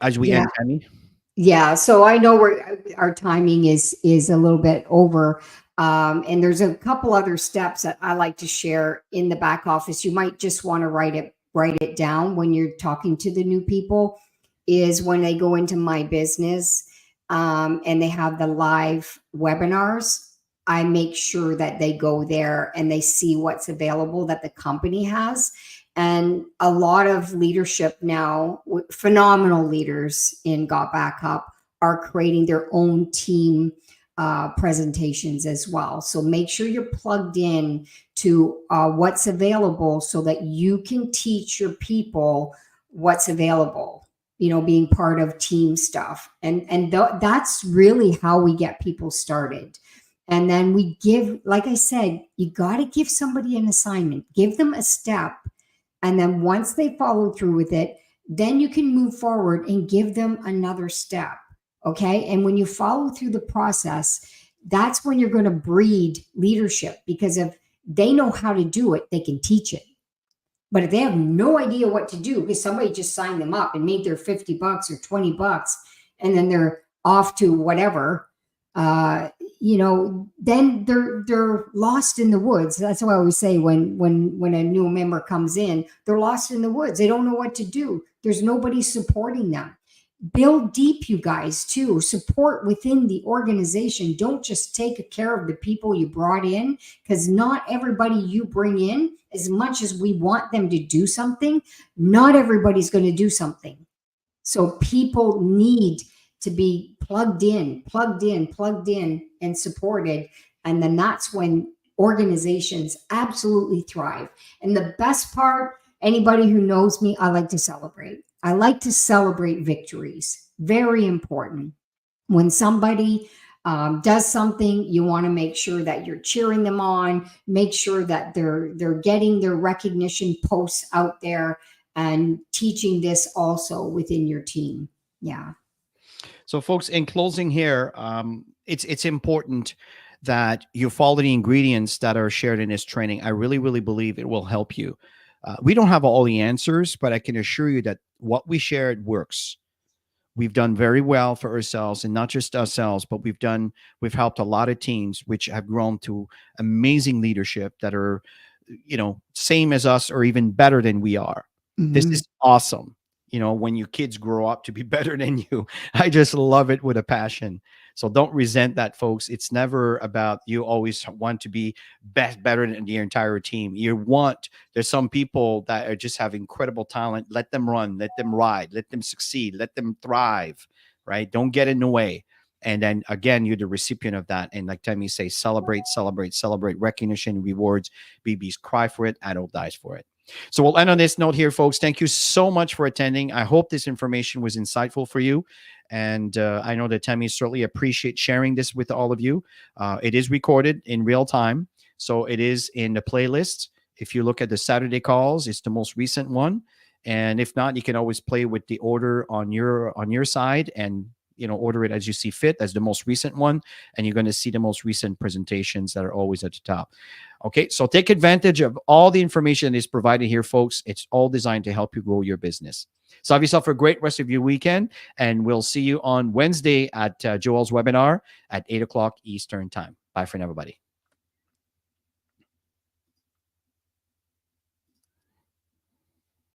As we end, Tammy. Yeah. So I know our timing is a little bit over. And there's a couple other steps that I like to share in the back office. You might just want to write it down when you're talking to the new people, is when they go into My Business and they have the live webinars, I make sure that they go there and they see what's available that the company has. And a lot of leadership now, phenomenal leaders in Got Backup, are creating their own team presentations as well. So make sure you're plugged in to what's available so that you can teach your people what's available, you know, being part of team stuff. And that's really how we get people started. And then we give, like I said, you got to give somebody an assignment, give them a step. And then once they follow through with it, then you can move forward and give them another step. Okay. And when you follow through the process, that's when you're going to breed leadership, because if they know how to do it, they can teach it. But if they have no idea what to do because somebody just signed them up and made their $50 or $20, and then they're off to whatever, then they're lost in the woods. That's why I always say when a new member comes in, they're lost in the woods. They don't know what to do. There's nobody supporting them. Build deep, you guys, too. Support within the organization. Don't just take care of the people you brought in, because not everybody you bring in, as much as we want them to do something, not everybody's going to do something. So people need to be plugged in, and supported. And then that's when organizations absolutely thrive. And the best part, anybody who knows me, I like to celebrate. I like to celebrate victories. Very important. When somebody does something, you want to make sure that you're cheering them on, make sure that they're getting their recognition posts out there, and teaching this also within your team. Yeah. So, folks, in closing here, it's important that you follow the ingredients that are shared in this training. I really, really believe it will help you. We don't have all the answers, but I can assure you that what we shared works. We've done very well for ourselves, and not just ourselves, but we've helped a lot of teams which have grown to amazing leadership that are, same as us or even better than we are. This is awesome. When your kids grow up to be better than you, I just love it with a passion. So don't resent that, folks. It's never about you always want to be better than the entire team. There's some people that are just have incredible talent. Let them run, let them ride, let them succeed, let them thrive, right? Don't get in the way. And then again, you're the recipient of that. And like Tammy say, celebrate, recognition, rewards. BBs cry for it. Adult dies for it. So we'll end on this note here, folks. Thank you so much for attending. I hope this information was insightful for you. And I know that Tammy certainly appreciates sharing this with all of you. It is recorded in real time. So it is in the playlist. If you look at the Saturday calls, it's the most recent one. And if not, you can always play with the order on your side and order it as you see fit as the most recent one. And you're going to see the most recent presentations that are always at the top. Okay, so take advantage of all the information that is provided here, folks. It's all designed to help you grow your business. So have yourself a great rest of your weekend, and we'll see you on Wednesday at Joel's webinar at 8 o'clock Eastern time. Bye for now, everybody.